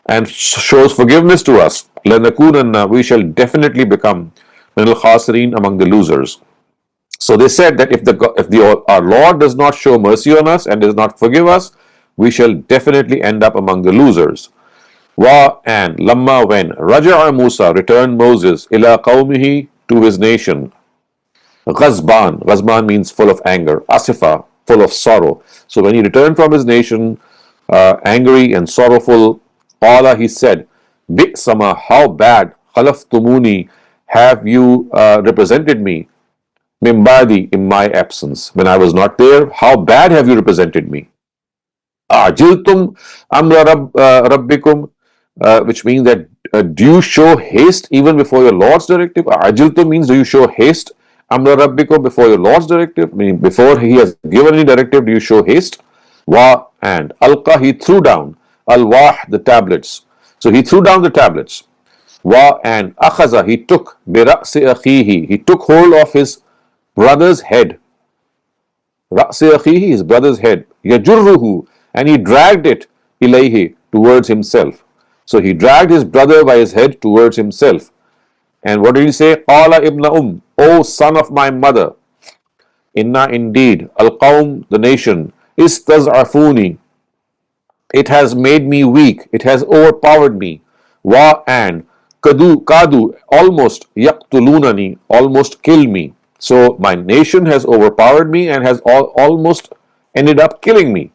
and shows forgiveness to us, lanakunanna, we shall definitely become min al-khasirin, among the losers. So they said that if our Lord does not show mercy on us and does not forgive us, we shall definitely end up among the losers. Wa, and, lamma, when, raja'a Musa, returned Moses, ila qawmihi, to his nation. Ghazban means full of anger. Asifa, full of sorrow. So when he returned from his nation, angry and sorrowful, Qala, he said, Bi'sama, how bad, khalaftumuni, have you represented me? Mimbadi, in my absence. When I was not there, how bad have you represented me? Ajiltum amra rabbikum, which means that do you show haste even before your Lord's directive? Ajiltum means do you show haste amra rabbikum, before your Lord's directive? Meaning before he has given any directive, do you show haste? Wa, and alqa, he threw down, alwah, the tablets. So he threw down the tablets. Wa, and akhaza, he took, bira'si akhihi, he took hold of his brother's head. Ra'si akhihi, his brother's head. Yajurruhu, and he dragged it ilayhi, towards himself. So he dragged his brother by his head towards himself. And what did he say? Qala ibna O son of my mother. Inna, indeed, al-qawm, the nation, istaz'afuni, it has made me weak, it has overpowered me. Wa, and kadu, almost, yaqtulunani, almost kill me. So my nation has overpowered me and has almost ended up killing me.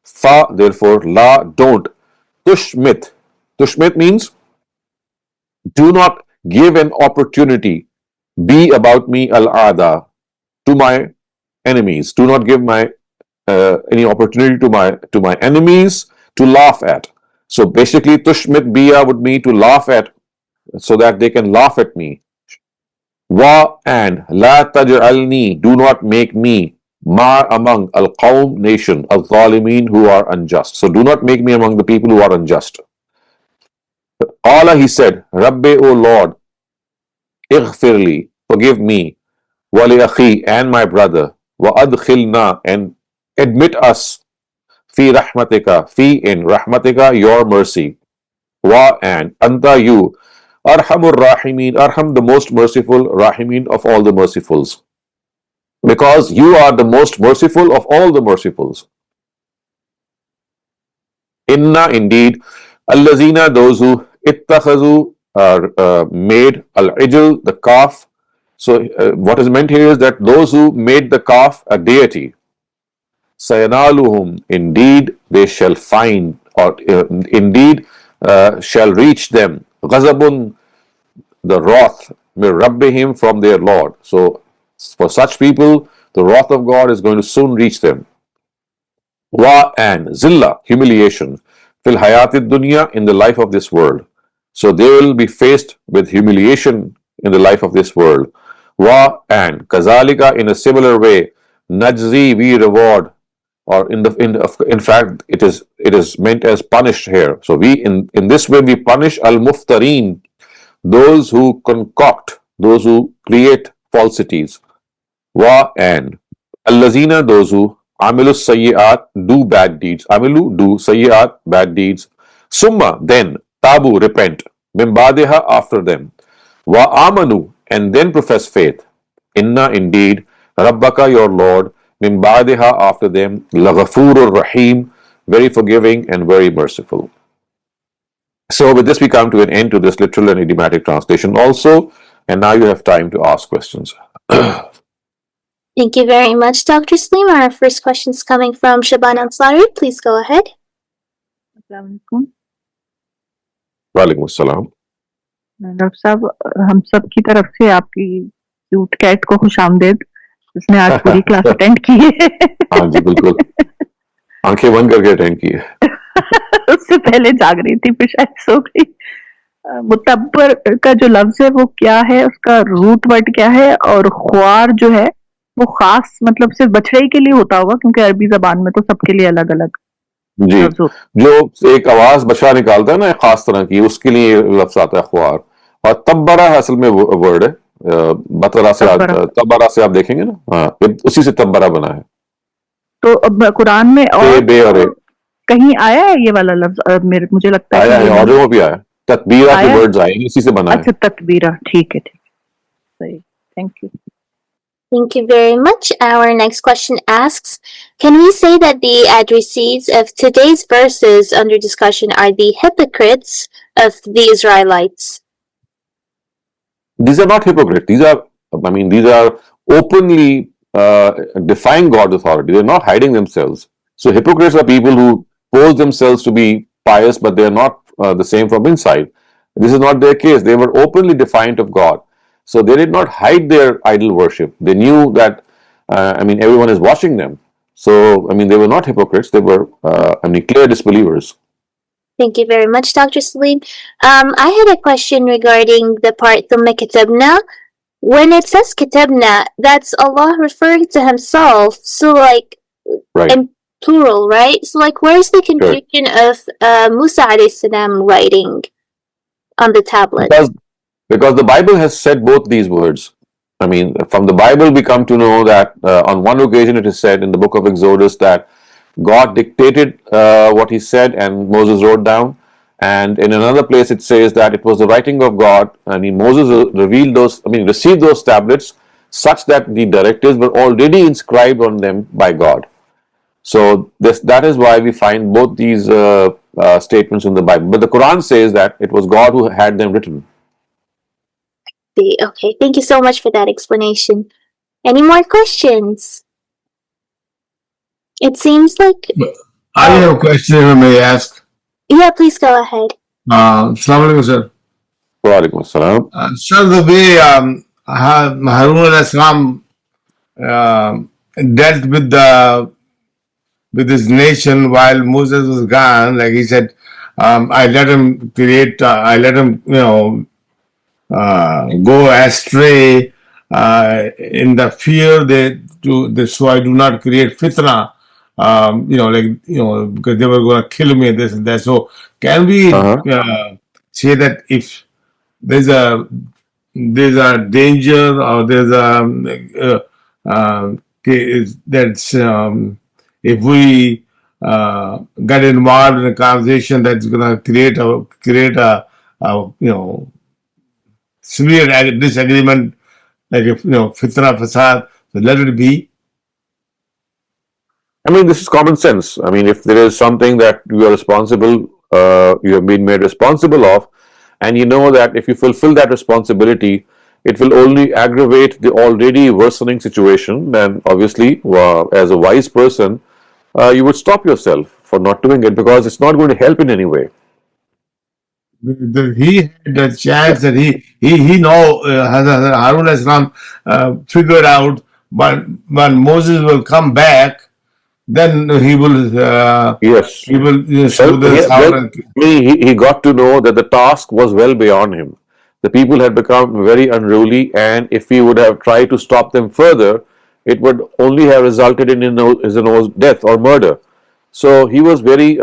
Fa, therefore, la, don't. Tushmit. Tushmit means do not give an opportunity. Be about me al-ada, to my enemies. Do not give my any opportunity to my enemies to laugh at. So basically, tushmit biya would mean to laugh at, so that they can laugh at me. Wa, and la taj'alni, do not make me ma, among al-qawm, nation, al-zalimin, who are unjust. So do not make me among the people who are unjust. Qala, he said, Rabbi, O Lord, ighfirli, forgive me, wali akhi, and my brother, wa adkhilna, and admit us, fi rahmatika, fi, in rahmatika, your mercy. Wa, and anta, you, arhamur rahimin, arham, the most merciful, rahimin, of all the mercifuls. Because you are the most merciful of all the mercifuls. Inna, indeed, allazina, those who ittakhazu, made al-ijl, the calf. So what is meant here is that those who made the calf a deity, sayanaluhum, indeed they shall find, or indeed shall reach them, ghazabun, the wrath, min rabbihim, from their Lord. So for such people, the wrath of God is going to soon reach them. Wa, and zilla, humiliation, fil hayatid dunya, in the life of this world. So they will be faced with humiliation in the life of this world. Wa, and kazalika, in a similar way, najzi, we reward, or in fact it is meant as punished here. So we in this way we punish al-muftareen, those who concoct, those who create falsities. Wa, and allazina, those who amilu sayyi'at, do bad deeds. Amilu, do, sayyi'at, bad deeds. Summa, then, tabu, repent. Mimbadeha, after them. Wa amanu, and then profess faith. Inna, indeed, rabbaka, your Lord, mimbadeha, after them, laghafurur rahim, very forgiving and very merciful. So with this we come to an end to this literal and idiomatic translation also, and now you have time to ask questions. Thank you very much, Dr. Saleem. Our first question is coming from Shaban Ansari. Please go ahead. Walaikum assalam. Doctor साहब, हम सब की तरफ से आपकी cute cat को खुशामदीद, जिसने आज पूरी क्लास अटेंड की है। हाँ जी, बिल्कुल, आंखें बंद करके अटेंड की है। उससे पहले जाग रही थी, फिर शायद सो गई। मुतब्बर का जो लफ्ज है वो क्या है, उसका रूट वर्ड क्या है, और ख्वार जो है वो खास मतलब सिर्फ बछड़े के लिए होता होगा, क्योंकि अरबी जबान में तो सबके लिए अलग अलग जी, जो एक आवाज बछड़ा निकालता है ना एक खास तरह की, उसके लिए लफ्ज आता है ख्वार। और तब्बरा है असल में वर्ड है, बतरा से तब्बरा से आप देखेंगे ना, हाँ, उसी से तब्बरा बना है। तो अब कुरान में और कहीं आया है ये वाला लफ्ज? मुझे लगता है आया है, और वो भी आया, तकबीरा के वर्ड्स आए, इसी से बना है। अच्छा, तकबीरा, ठीक है, सही, thank you. Thank you very much. Our next question asks, can we say that the addressees of today's verses under discussion are the hypocrites of the Israelites? These are not hypocrites. These are openly defying God's authority. They're not hiding themselves. So hypocrites are people who pose themselves to be pious, but they are not the same from inside. This is not their case. They were openly defiant of God. So they did not hide their idol worship. They knew that, everyone is watching them. So, they were not hypocrites. They were, clear disbelievers. Thank you very much, Dr. Saleem. I had a question regarding the part ثم كتبنا. When it says كتبنا, that's Allah referring to Himself. So, like, Right. in plural, right? So, like, where's the Sure. confusion of Musa alayhi salam writing on the tablet? Because the Bible has said both these words. From the Bible, we come to know that on one occasion it is said in the book of Exodus that God dictated what He said and Moses wrote down. And in another place it says that it was the writing of God, and Moses received those tablets such that the directives were already inscribed on them by God. So that is why we find both these statements in the Bible. But the Quran says that it was God who had them written. Okay, thank you so much for that explanation. Any more questions? It seems like... I have a question, if I may ask. Yeah, please go ahead. Assalamu alaikum, sir. Wa alaikum assalam. Sir, the way Harun al-Islam dealt with his nation while Moses was gone, like he said, I let him create, I let him, go astray in the fear so I do not create fitna. Because they were going to kill me, this and that. So, can we say that if there's a danger or there's if we get involved in a conversation that's going to create a severe disagreement, like if fitna fasad, so let it be. This is common sense. If there is something that you are responsible, you have been made responsible of, and you know that if you fulfill that responsibility, it will only aggravate the already worsening situation, then obviously, as a wise person, you would stop yourself for not doing it because it's not going to help in any way. He had the chance that he know Harun al-Islam figured out, but when Moses will come back, then he will yes. He will show this how. He got to know that the task was well beyond him. The people had become very unruly, and if he would have tried to stop them further, it would only have resulted in his own death or murder. So he was very,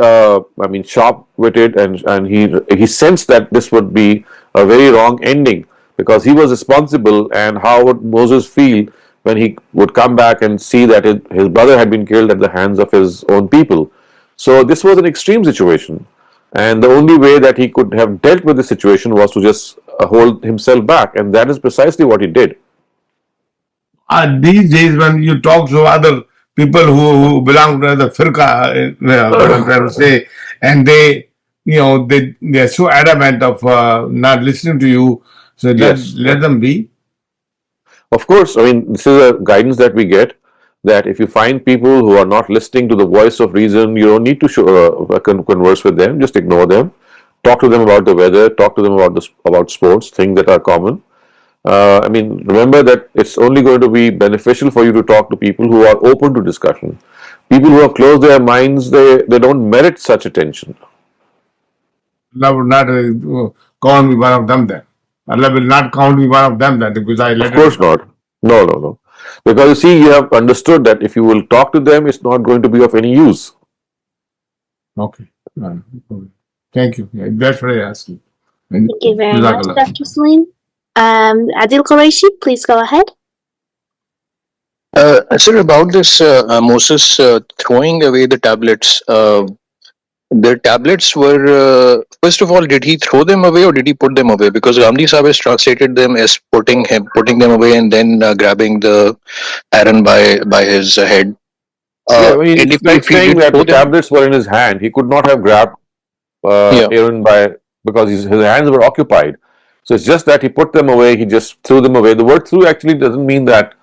sharp-witted, and he sensed that this would be a very wrong ending because he was responsible. And how would Moses feel when he would come back and see that his brother had been killed at the hands of his own people? So this was an extreme situation, and the only way that he could have dealt with the situation was to just hold himself back, and that is precisely what he did. These days, when you talk to other people who belong to the firqa, I'm trying to say, and they are so adamant of not listening to you, so Yes. let them be. Of course, this is a guidance that we get, that if you find people who are not listening to the voice of reason, you don't need to converse with them, just ignore them. Talk to them about the weather, talk to them about sports, things that are common. Remember that it's only going to be beneficial for you to talk to people who are open to discussion. People who have closed their minds, they don't merit such attention. Allah would not count me one of them then. Allah will not count me one of them then because I let Of course not. No. Because you see, you have understood that if you will talk to them, it's not going to be of any use. Okay. Thank you. That's what I asked you. Thank you very much, Dr. Saleem. Adil Qureshi, please go ahead. Sir, about this Moses throwing away the tablets, the tablets were, first of all, did he throw them away or did he put them away? Because Ghamidi Sahib has translated them as putting them away and then grabbing the Aaron by his head. He's saying that the tablets were in his hand. He could not have grabbed Aaron because his hands were occupied. So it's just that he put them away, he just threw them away. The word threw actually doesn't mean that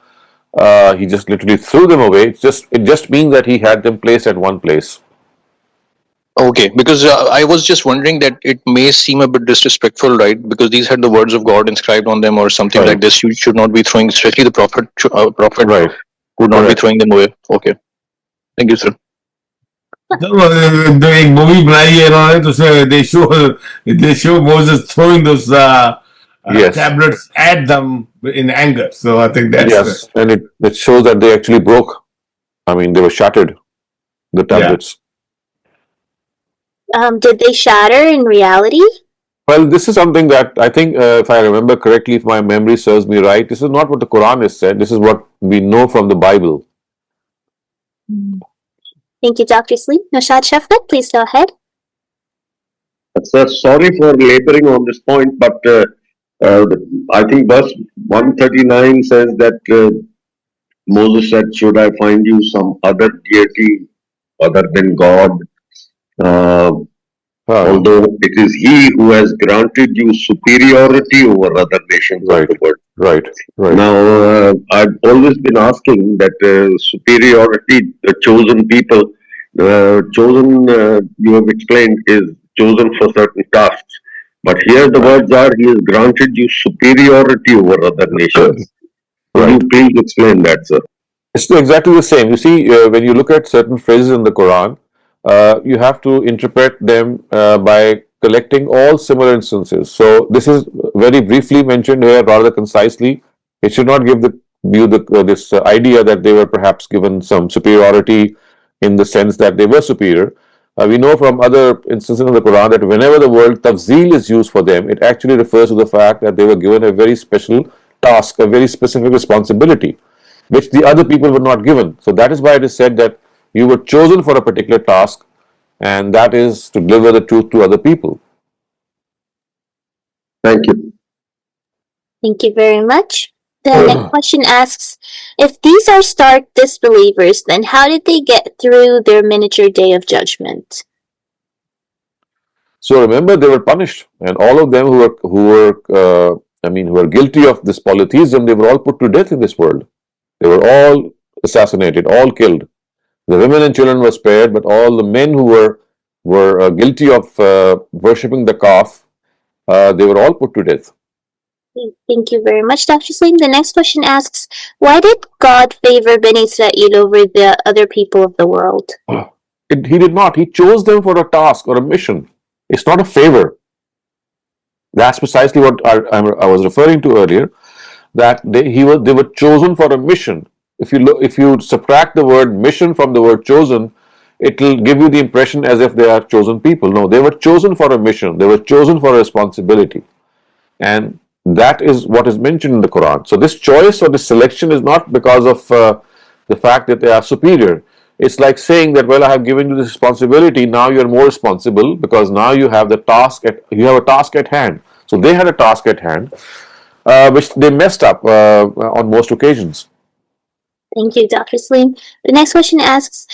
he just literally threw them away. It just means that he had them placed at one place. Okay, because I was just wondering that it may seem a bit disrespectful, right? Because these had the words of God inscribed on them or something Right. like this. You should not be throwing, especially the prophet. Prophet Right. would not be Correct. throwing them away. Okay, thank you, sir. तो एक movie बनाई है इन्होंने तो they show Moses throwing those Yes. tablets at them in anger. So I think that's Yes, and it shows that they actually broke. I mean, they were shattered, the tablets. Did they shatter in reality? Well, this is something that I think, if I remember correctly, if my memory serves me right, this is not what the Quran has said. This is what we know from the Bible. Thank you, Dr. Saleem. Nashad Shafqat, please go ahead. Sir, sorry for laboring on this point, but I think verse 139 says that Moses said, "Should I find you some other deity other than God? Although it is He who has granted you superiority over other nations of the world." Right. Now, I've always been asking that superiority, the chosen people, you have explained, is chosen for certain tasks. But here the words are, He has granted you superiority over other nations. Could you please explain that, sir? It's exactly the same. You see, when you look at certain phrases in the Quran, you have to interpret them by collecting all similar instances. So this is very briefly mentioned here, rather concisely. It should not give this idea that they were perhaps given some superiority in the sense that they were superior. We know from other instances in the Quran that whenever the word tafzeel is used for them, it actually refers to the fact that they were given a very special task, a very specific responsibility, which the other people were not given. So that is why it is said that you were chosen for a particular task, and that is to deliver the truth to other people. Thank you. Thank you very much. The next question asks, if these are stark disbelievers, then how did they get through their miniature day of judgment? So remember, they were punished, and all of them who were guilty of this polytheism, they were all put to death in this world. They were all assassinated, all killed. The women and children were spared, but all the men who were guilty of worshipping the calf, they were all put to death. Thank you very much, Dr. Saleem. The next question asks, why did God favor Bani Israel over the other people of the world? He did not. He chose them for a task or a mission. It's not a favor. That's precisely what I was referring to earlier, that they were chosen for a mission. If you subtract the word mission from the word chosen, it will give you the impression as if they are chosen people. No, they were chosen for a mission. They were chosen for a responsibility. And that is what is mentioned in the Quran. So this choice or this selection is not because of the fact that they are superior. It's like saying that, well, I have given you this responsibility, now you're more responsible because now you have a task at hand. So they had a task at hand, which they messed up on most occasions. Thank you, Dr. Saleem. The next question asks,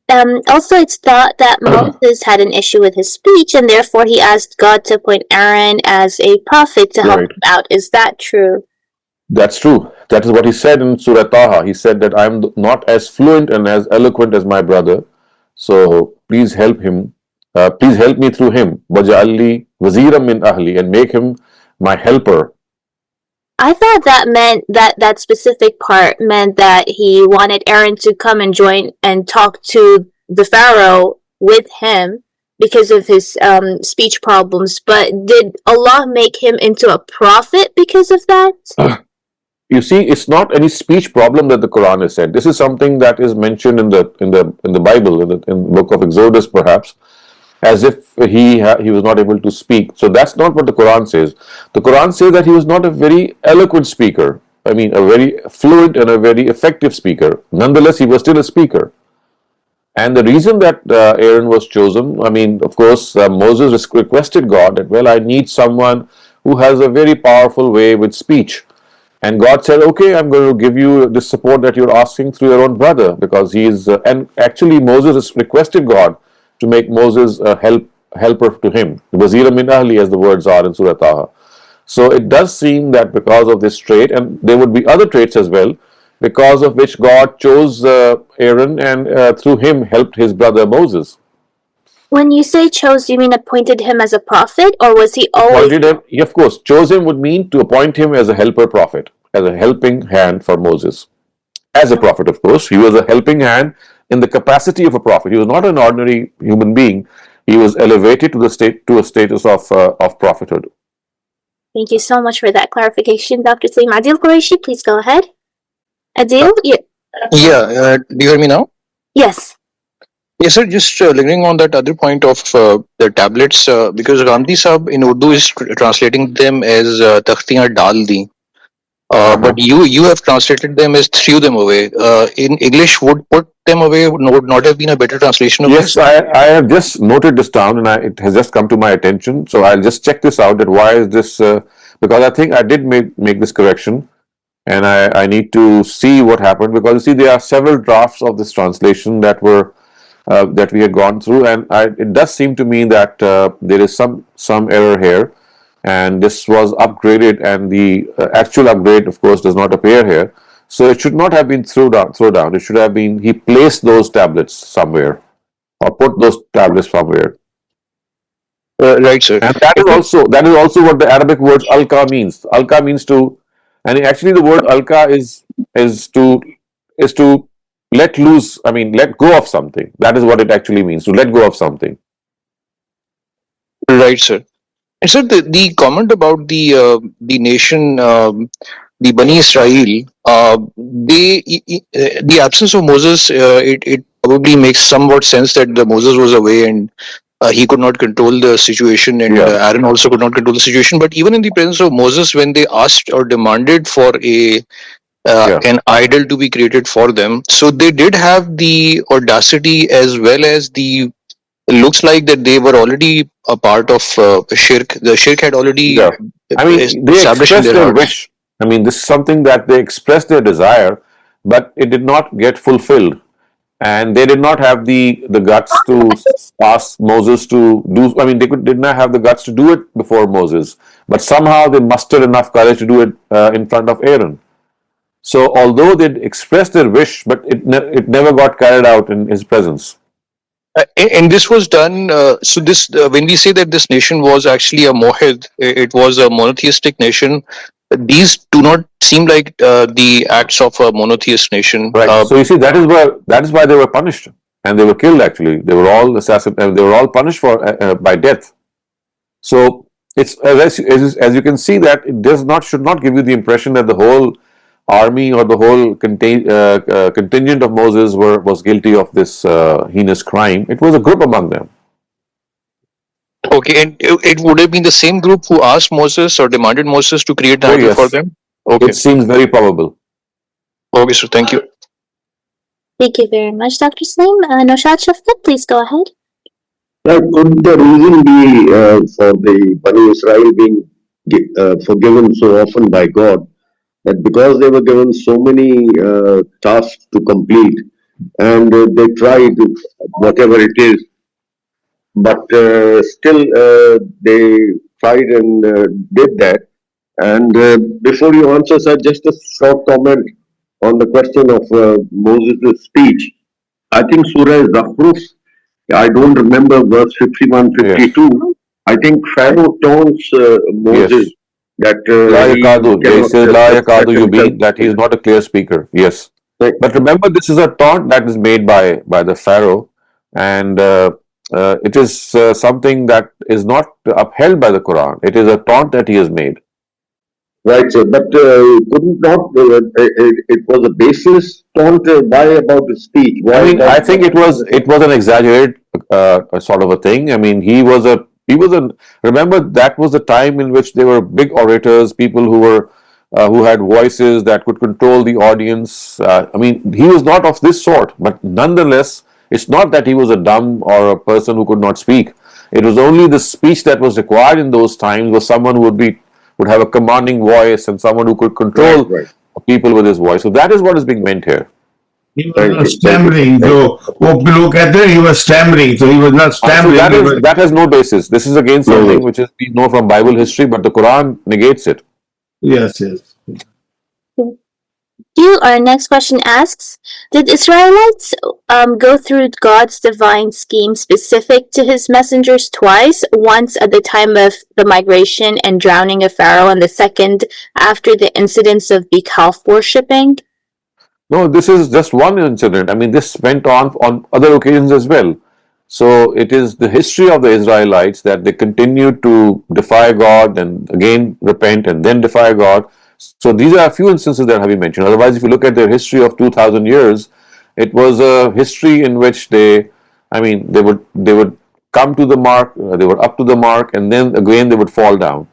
also it's thought that Moses had an issue with his speech and therefore he asked God to appoint Aaron as a prophet to help him out. Is that true? That's true. That is what he said in Surah Taha. He said that I'm not as fluent and as eloquent as my brother. So please help him. Please help me through him. Waj'alli waziran min ahli, and make him my helper. I thought that meant that specific part meant that he wanted Aaron to come and join and talk to the Pharaoh with him because of his speech problems. But did Allah make him into a prophet because of that? You see, it's not any speech problem that the Quran has said. This is something that is mentioned in the Bible, in the book of Exodus, perhaps, as if he was not able to speak. So that's not what the Quran says. The Quran says that he was not a very eloquent speaker. I mean, a very fluent and a very effective speaker. Nonetheless, he was still a speaker. And the reason that Aaron was chosen, I mean, of course, Moses requested God that, well, I need someone who has a very powerful way with speech. And God said, okay, I'm going to give you this support that you're asking through your own brother, because and actually Moses requested God to make Moses a helper to him. Wazira min ahli, as the words are in Surah Taha. So it does seem that because of this trait, and there would be other traits as well, because of which God chose Aaron and through him helped his brother Moses. When you say chose, you mean appointed him as a prophet, or was he always? Appointed him, of course, chose him would mean to appoint him as a helper prophet, as a helping hand for Moses. As a prophet, of course, he was a helping hand in the capacity of a prophet. He was not an ordinary human being. He was elevated to a status of prophethood. Thank you so much for that clarification, Dr. Saleem. Adil Qureshi, please go ahead. Adil? Yeah, do you hear me now? Yes. Yes, sir. Just lingering on that other point of the tablets, because Ghamidi Sahab in Urdu is translating them as Takhtiyan Dal Di. But you have translated them as threw them away. In English, would put them away would not have been a better translation of Yes, this? I have just noted this down, and it has just come to my attention. So I'll just check this out. That why is this? Because I think I did make this correction, and I need to see what happened, because you see there are several drafts of this translation that we had gone through, and it does seem to me that there is some error here, and this was upgraded, and the actual upgrade, of course, does not appear here. So it should not have been thrown down. It should have been he placed those tablets somewhere, or put those tablets somewhere. Right, sir. And that is also what the Arabic word alqa means. Alqa means to, and actually the word alqa is to let loose. I mean, let go of something. That is what it actually means, to let go of something. Right, sir. And sir, the comment about the nation, the Bani Israel, the absence of Moses, it probably makes somewhat sense that the Moses was away and he could not control the situation, and Yeah. Aaron also could not control the situation. But even in the presence of Moses, when they asked or demanded for Yeah. an idol to be created for them, so they did have the audacity as well as the. It looks like that they were already a part of shirk. The shirk had already Yeah. I mean, they established in expressed their their hearts. wish. I mean, this is something that they expressed their desire, but it did not get fulfilled. And they did not have the guts to ask Moses to do. I mean, did not have the guts to do it before Moses, but somehow they mustered enough courage to do it in front of Aaron. So, although they expressed their wish, but it never got carried out in his presence. And this was done. So this, when we say that this nation was actually a mohid, it was a monotheistic nation. These do not seem like the acts of a monotheist nation. Right. So you see, that is why they were punished, and they were killed. Actually, they were all assassinated. They were all punished for by death. So it's as you can see that it does not should not give you the impression that the whole army or the whole contingent of Moses was guilty of this heinous crime. It was a group among them. Okay, and it would have been the same group who asked Moses or demanded Moses to create an Oh, idol for yes. them. Okay, It seems very probable. okay, so thank you. Thank you very much, Dr. Saleem. Noshad Shafkat, please go ahead. Could the reason be for the Bani Israel being forgiven so often by God, that because they were given so many tasks to complete, and they tried whatever it is, but still they tried and did that. And before you answer, sir, just a short comment on the question of Moses' speech. I think Surah Zafruf, I don't remember verse 51, 52. Yes. I think Pharaoh taunts Moses Yes. that La he yakadu. Yeah, he cannot says la express yakadu himself. yubin, that he is not a clear speaker. Yes. Right. But remember, this is a taunt that is made by the Pharaoh, and it is something that is not upheld by the Quran. It is a taunt that he has made. Right, sir. But couldn't not, it was a baseless taunt. Why about the speech? Why I mean, I about, think it was an exaggerated sort of a thing. I mean, he was a remember that was the time in which there were big orators, people who had voices that could control the audience. I mean, he was not of this sort, but nonetheless, it's not that he was a dumb or a person who could not speak. It was only the speech that was required in those times was someone who would have a commanding voice and someone who could control right. people with his voice. So that is what is being meant here. He was Thank not you. Thank you. stammering. Thank you. So, लोग कहते हैं he was stammering. So he was not So stammering. He was, that has no basis. This is again No, something no. which is we know from Bible history, but the Quran negates it. yes, yes. Our next question asks, did Israelites go through God's divine scheme specific to his messengers twice, once at the time of the migration and drowning of Pharaoh, and the second after the incidents of Bekalf worshipping? No, this is just one incident. I mean, this went on other occasions as well. So it is the history of the Israelites that they continued to defy God and again repent and then defy God. So these are a few instances that have been mentioned. Otherwise, if you look at their history of 2000 years, it was a history in which they would come to the mark, they were up to the mark, and then again they would fall down.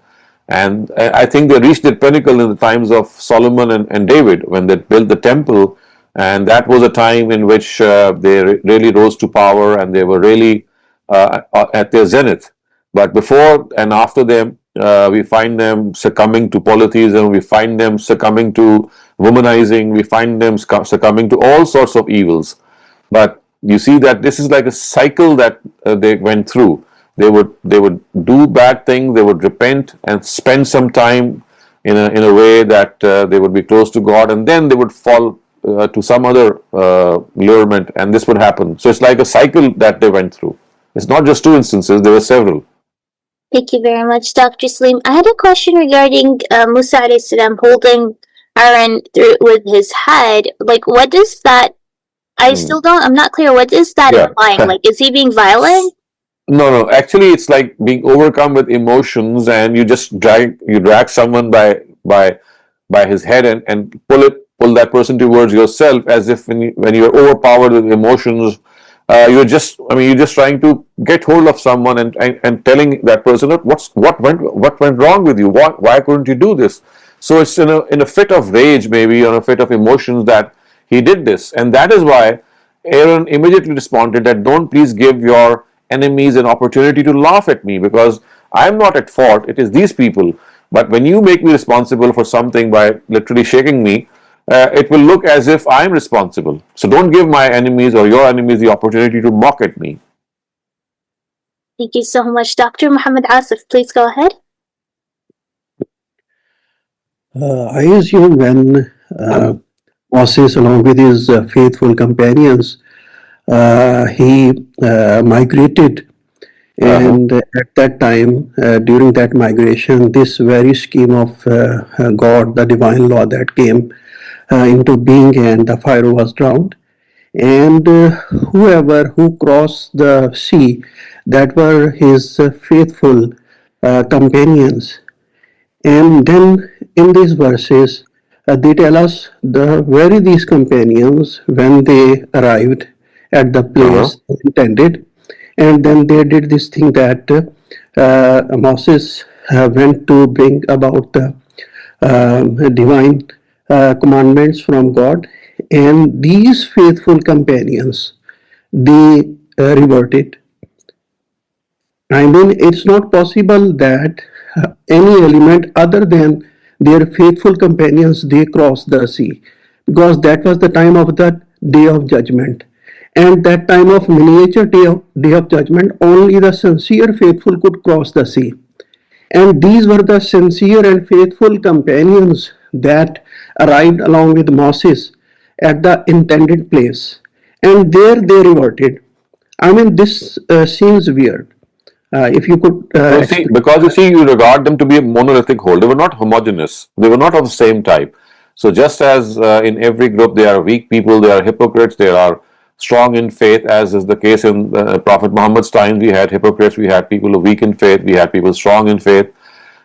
And I think they reached their pinnacle in the times of Solomon and David when they built the temple. And that was a time in which they really rose to power and they were really at their zenith. But before and after them, we find them succumbing to polytheism, we find them succumbing to womanizing, we find them succumbing to all sorts of evils. But you see that this is like a cycle that they went through. They would do bad things, they would repent and spend some time in a way that they would be close to God, and then they would fall to some other lurement, and this would happen. So it's like a cycle that they went through. It's not just two instances; there were several. Thank you very much, Dr. Saleem. I had a question regarding Musa alayhi salam holding Aaron through with his head. Like, what does that? I'm not clear. What is that Yeah. implying? Like, is he being violent? No. Actually, it's like being overcome with emotions, and you drag someone by his head and pull that person towards yourself, as if when you're overpowered with emotions, you're just trying to get hold of someone and telling that person, "Look, what went wrong with you? Why couldn't you do this?" So it's in a fit of rage, maybe, or a fit of emotions that he did this, and that is why Aaron immediately responded that, "Don't please give your enemies an opportunity to laugh at me, because I'm not at fault. It is these people. But when you make me responsible for something by literally shaking me, it will look as if I'm responsible. So don't give my enemies or your enemies the opportunity to mock at me." Thank you so much, Dr. Muhammad Asif. Please go ahead. I assume when Moses, along with his faithful companions, he migrated, and at that time, during that migration, this very scheme of God, the divine law that came into being, and the Pharaoh was drowned. And whoever who crossed the sea, that were his faithful companions. And then in these verses, they tell us these companions, when they arrived at the place intended, and then they did this thing that Moses went to bring about the divine commandments from God, and these faithful companions, they reverted. I mean, it's not possible that any element other than their faithful companions, they crossed the sea, because that was the time of the day of judgment. And that time of miniature day of judgment, only the sincere faithful could cross the sea. And these were the sincere and faithful companions that arrived along with Moses at the intended place. And there they reverted. I mean, this seems weird. If you could No, see, explain. because you regard them to be a monolithic whole. They were not homogeneous. They were not of the same type. So just as in every group there are weak people, there are hypocrites, there are strong in faith, as is the case in Prophet Muhammad's time. We had hypocrites, we had people who are weak in faith, we had people strong in faith.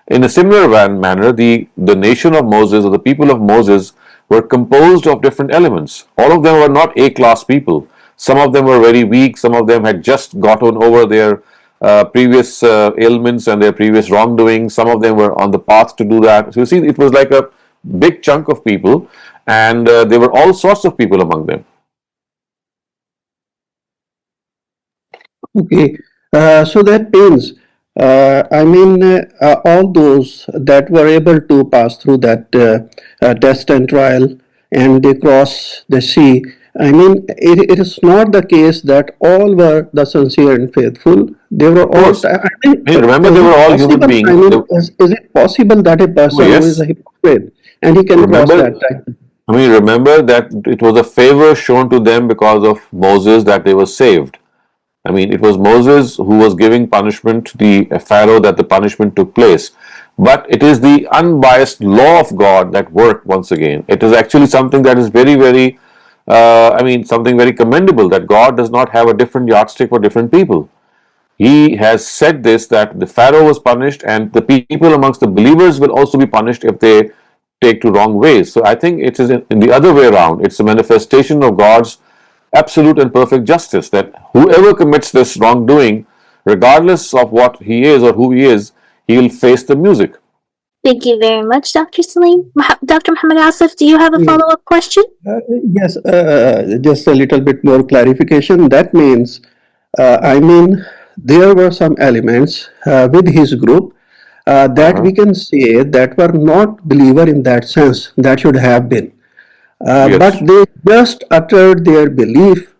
In a similar manner, the nation of Moses, or the people of Moses, were composed of different elements. All of them were not A-class people. Some of them were very weak. Some of them had just gotten over their previous ailments and their previous wrongdoing. Some of them were on the path to do that. So you see, it was like a big chunk of people, and there were all sorts of people among them. Okay, so that means, all those that were able to pass through that test and trial, and they cross the sea, I mean, it is not the case that all were the sincere and faithful. They were Of all. course. I mean, Hey, remember, is they it were all human possible? I beings. mean, is it possible that a Oh, person who is yes. a hypocrite and he can cross Remember, that time? I mean, remember that it was a favor shown to them because of Moses that they were saved. I mean, it was Moses who was giving punishment to the Pharaoh that the punishment took place. But it is the unbiased law of God that worked once again. It is actually something that is very, very, I mean, something very commendable that God does not have a different yardstick for different people. He has said this that the Pharaoh was punished and the people amongst the believers will also be punished if they take to wrong ways. So I think it is in the other way around. It's a manifestation of God's absolute and perfect justice that whoever commits this wrongdoing, regardless of what he is or who he is, he will face the music. Thank you very much, Dr. Saleem. Dr. Muhammad Asif, do you have a Yeah. follow-up question? Yes, just a little bit more clarification. That means, I mean, there were some elements with his group that Uh-huh. we can say that were not believer in that sense, that should have been. Yes, But they just uttered their belief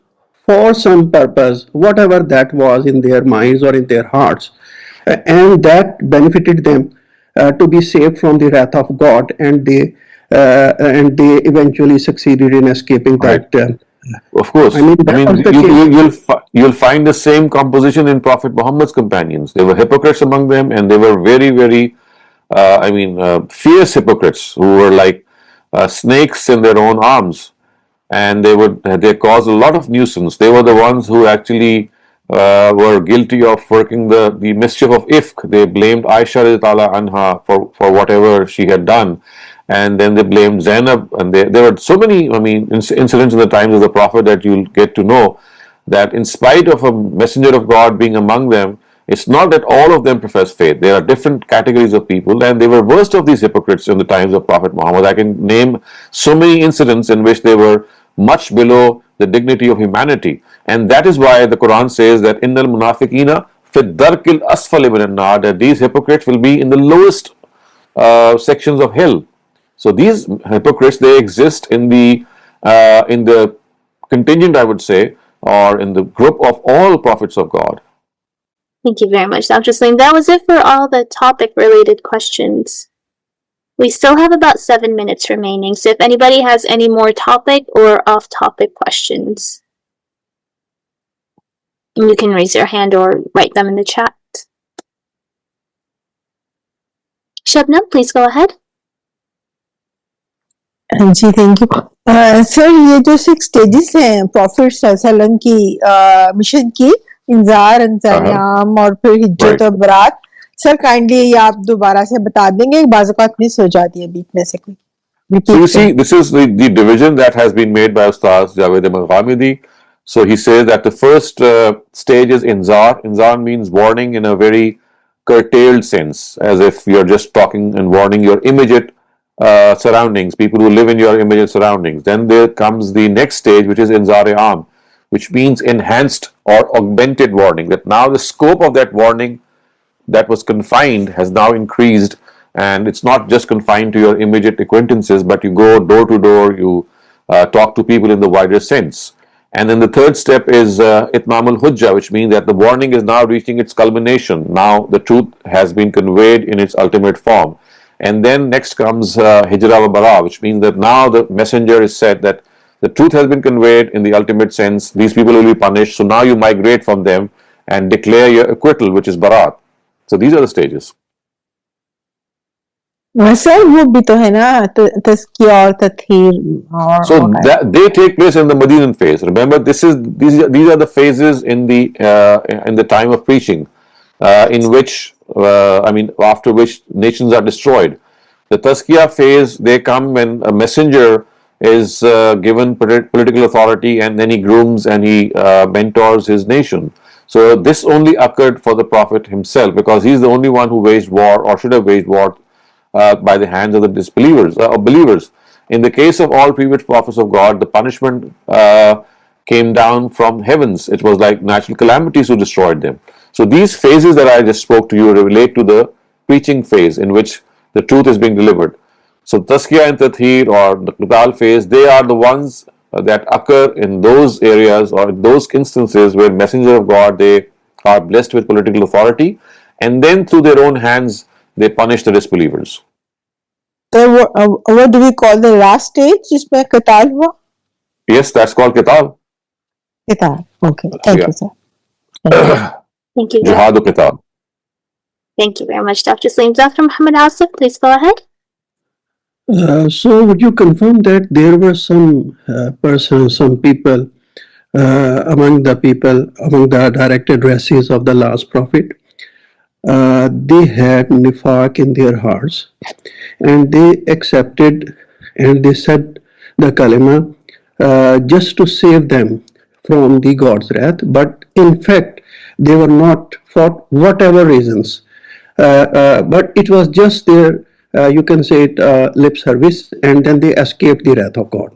for some purpose, whatever that was in their minds or in their hearts, and that benefited them to be saved from the wrath of God, and they eventually succeeded in escaping right. that. Of I course. mean, I that mean, was the case. you'll find the same composition in Prophet Muhammad's companions. There were hypocrites among them, and they were very, very, fierce hypocrites who were like snakes in their own arms, and they caused a lot of nuisance. They were the ones who actually were guilty of working the mischief of ifk. They blamed Aisha radiallahu anha for whatever she had done, and then they blamed Zainab, and there were so many, I mean, incidents in the times of the Prophet that you'll get to know that in spite of a messenger of God being among them, it's not that all of them profess faith. There are different categories of people, and they were worst of these hypocrites in the times of Prophet Muhammad. I can name so many incidents in which they were much below the dignity of humanity, and that is why the Quran says that innal munafiqina fi darkil asfali minan nar, that these hypocrites will be in the lowest sections of hell. So these hypocrites, they exist in the contingent, I would say, or in the group of all prophets of God. Thank you very much, Dr. Saleem. That was it for all the topic-related questions. We still have about 7 minutes remaining, so if anybody has any more topic or off-topic questions, you can raise your hand or write them in the chat. Shabnam, please go ahead. जी thank you sir ये जो 6 stages हैं profit सल्लम की mission की इंजार इंतजाम और फिर हिज्जत Right. और बरात सर काइंडली ये आप दोबारा से बता देंगे बाज़ औक़ात मिस हो जाती है बीच में से कोई So you repeat see, this is the division that has been made by Ustaz Javed Ghamidi. So he says that the first stage is inzar. Inzar means warning in a very curtailed sense, as if you're just talking and warning your immediate surroundings, people who live in your immediate surroundings. Then there comes the next stage, which is inzar am, which means enhanced or augmented warning. That now the scope of that warning that was confined has now increased, and it's not just confined to your immediate acquaintances, but you go door to door, you talk to people in the wider sense. And then the third step is itmam al-hujja, which means that the warning is now reaching its culmination. Now the truth has been conveyed in its ultimate form. And then next comes hijra wa bara, which means that now the messenger is said that the truth has been conveyed in the ultimate sense. These people will be punished. So now you migrate from them and declare your acquittal, which is barat. So these are the stages. Sir वो भी तो है ना तज़किया और तत्हीर और So that they take place in the Medinan phase. Remember, these are the phases in the time of preaching, in which after which nations are destroyed. The Tazkiyah phase, they come when a messenger is given political authority, and then he grooms and he mentors his nation. So this only occurred for the Prophet himself, because he's the only one who waged war, or should have waged war, by the hands of the disbelievers or believers. In the case of all previous prophets of God, the punishment came down from heavens. It was like natural calamities who destroyed them. So these phases that I just spoke to you relate to the preaching phase, in which the truth is being delivered. So Tazkiyah and Tathir, or the Qital phase, they are the ones that occur in those areas or those instances where messengers of God, they are blessed with political authority, and then through their own hands they punish the disbelievers. What do we call the last stage जिसमें कताल हुआ? Yes, that's called qital. कताल. Okay, thank Yeah. you, sir. Thank you. Jihad qital. Thank you very much, Dr. Saleem. Dr. Muhammad Asif, please go ahead. So would you confirm that there were some persons, some people among the direct addressees of the last prophet, they had nifaq in their hearts, and they accepted and they said the kalima just to save them from the God's wrath, but in fact they were not, for whatever reasons, but it was just their you can say it lip service, and then they escaped the wrath of God.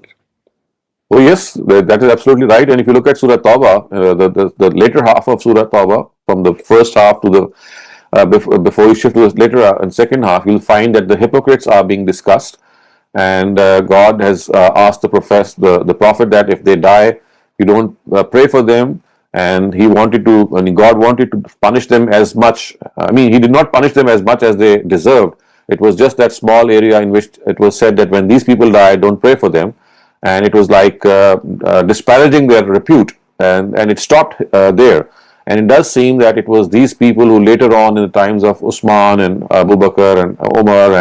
Oh yes, that is absolutely right. And if you look at Surah Tawbah, the later half of Surah Tawbah, from the first half to the before you shift to the later and second half, you'll find that the hypocrites are being discussed, and God has asked the prophet that if they die, you don't pray for them, and God wanted to punish them as much. I mean, He did not punish them as much as they deserved. It was just that small area in which it was said that when these people die, don't pray for them. And it was like disparaging their repute, and it stopped there. And it does seem that it was these people who later on, in the times of Usman and Abu Bakr and Umar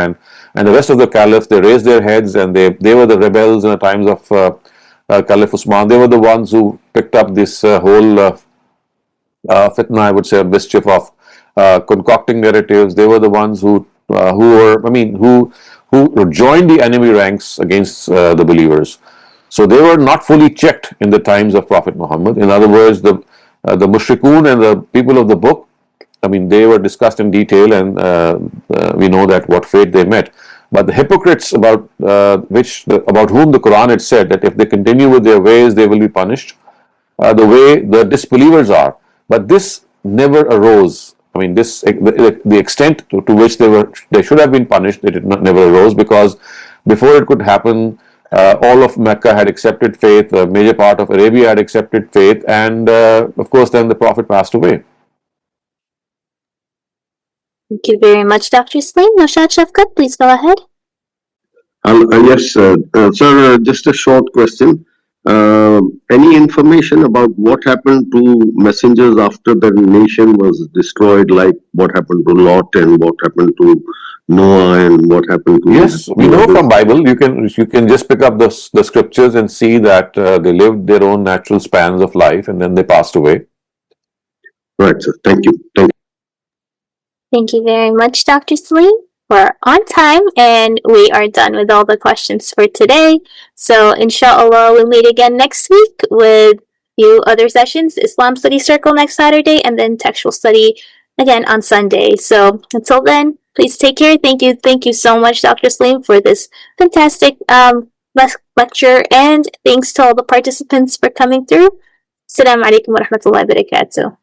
and the rest of the caliphs, they raised their heads, and they were the rebels in the times of Caliph Usman. They were the ones who picked up this whole fitna, I would say, mischief of concocting narratives. They were the ones who joined the enemy ranks against the believers. So they were not fully checked in the times of Prophet Muhammad. In other words, the mushrikun and the people of the book, I mean, they were discussed in detail, and we know that what fate they met. But the hypocrites about whom the Qur'an had said that if they continue with their ways, they will be punished, the way the disbelievers are. But this never arose. I mean, the extent to which they should have been punished, it never arose, because before it could happen, all of Mecca had accepted faith, a major part of Arabia had accepted faith, and of course then the Prophet passed away. Thank you very much, Dr. Saleem. Noshad Shafkat, please go ahead. Yes, sir, just a short question. Any information about what happened to messengers after the nation was destroyed, like what happened to Lot and what happened to Noah and what happened to... Yes, we know from Bible. You can just pick up the scriptures and see that they lived their own natural spans of life, and then they passed away. Right, sir. Thank you. Thank you very much, Dr. Saleem. We're on time, and we are done with all the questions for today. So, inshallah, we'll meet again next week with a few other sessions. Islam Study Circle next Saturday, and then Textual Study again on Sunday. So, until then, please take care. Thank you so much, Dr. Saleem, for this fantastic lecture, and thanks to all the participants for coming through. Assalamu alaikum wa rahmatullahi wa barakatuh.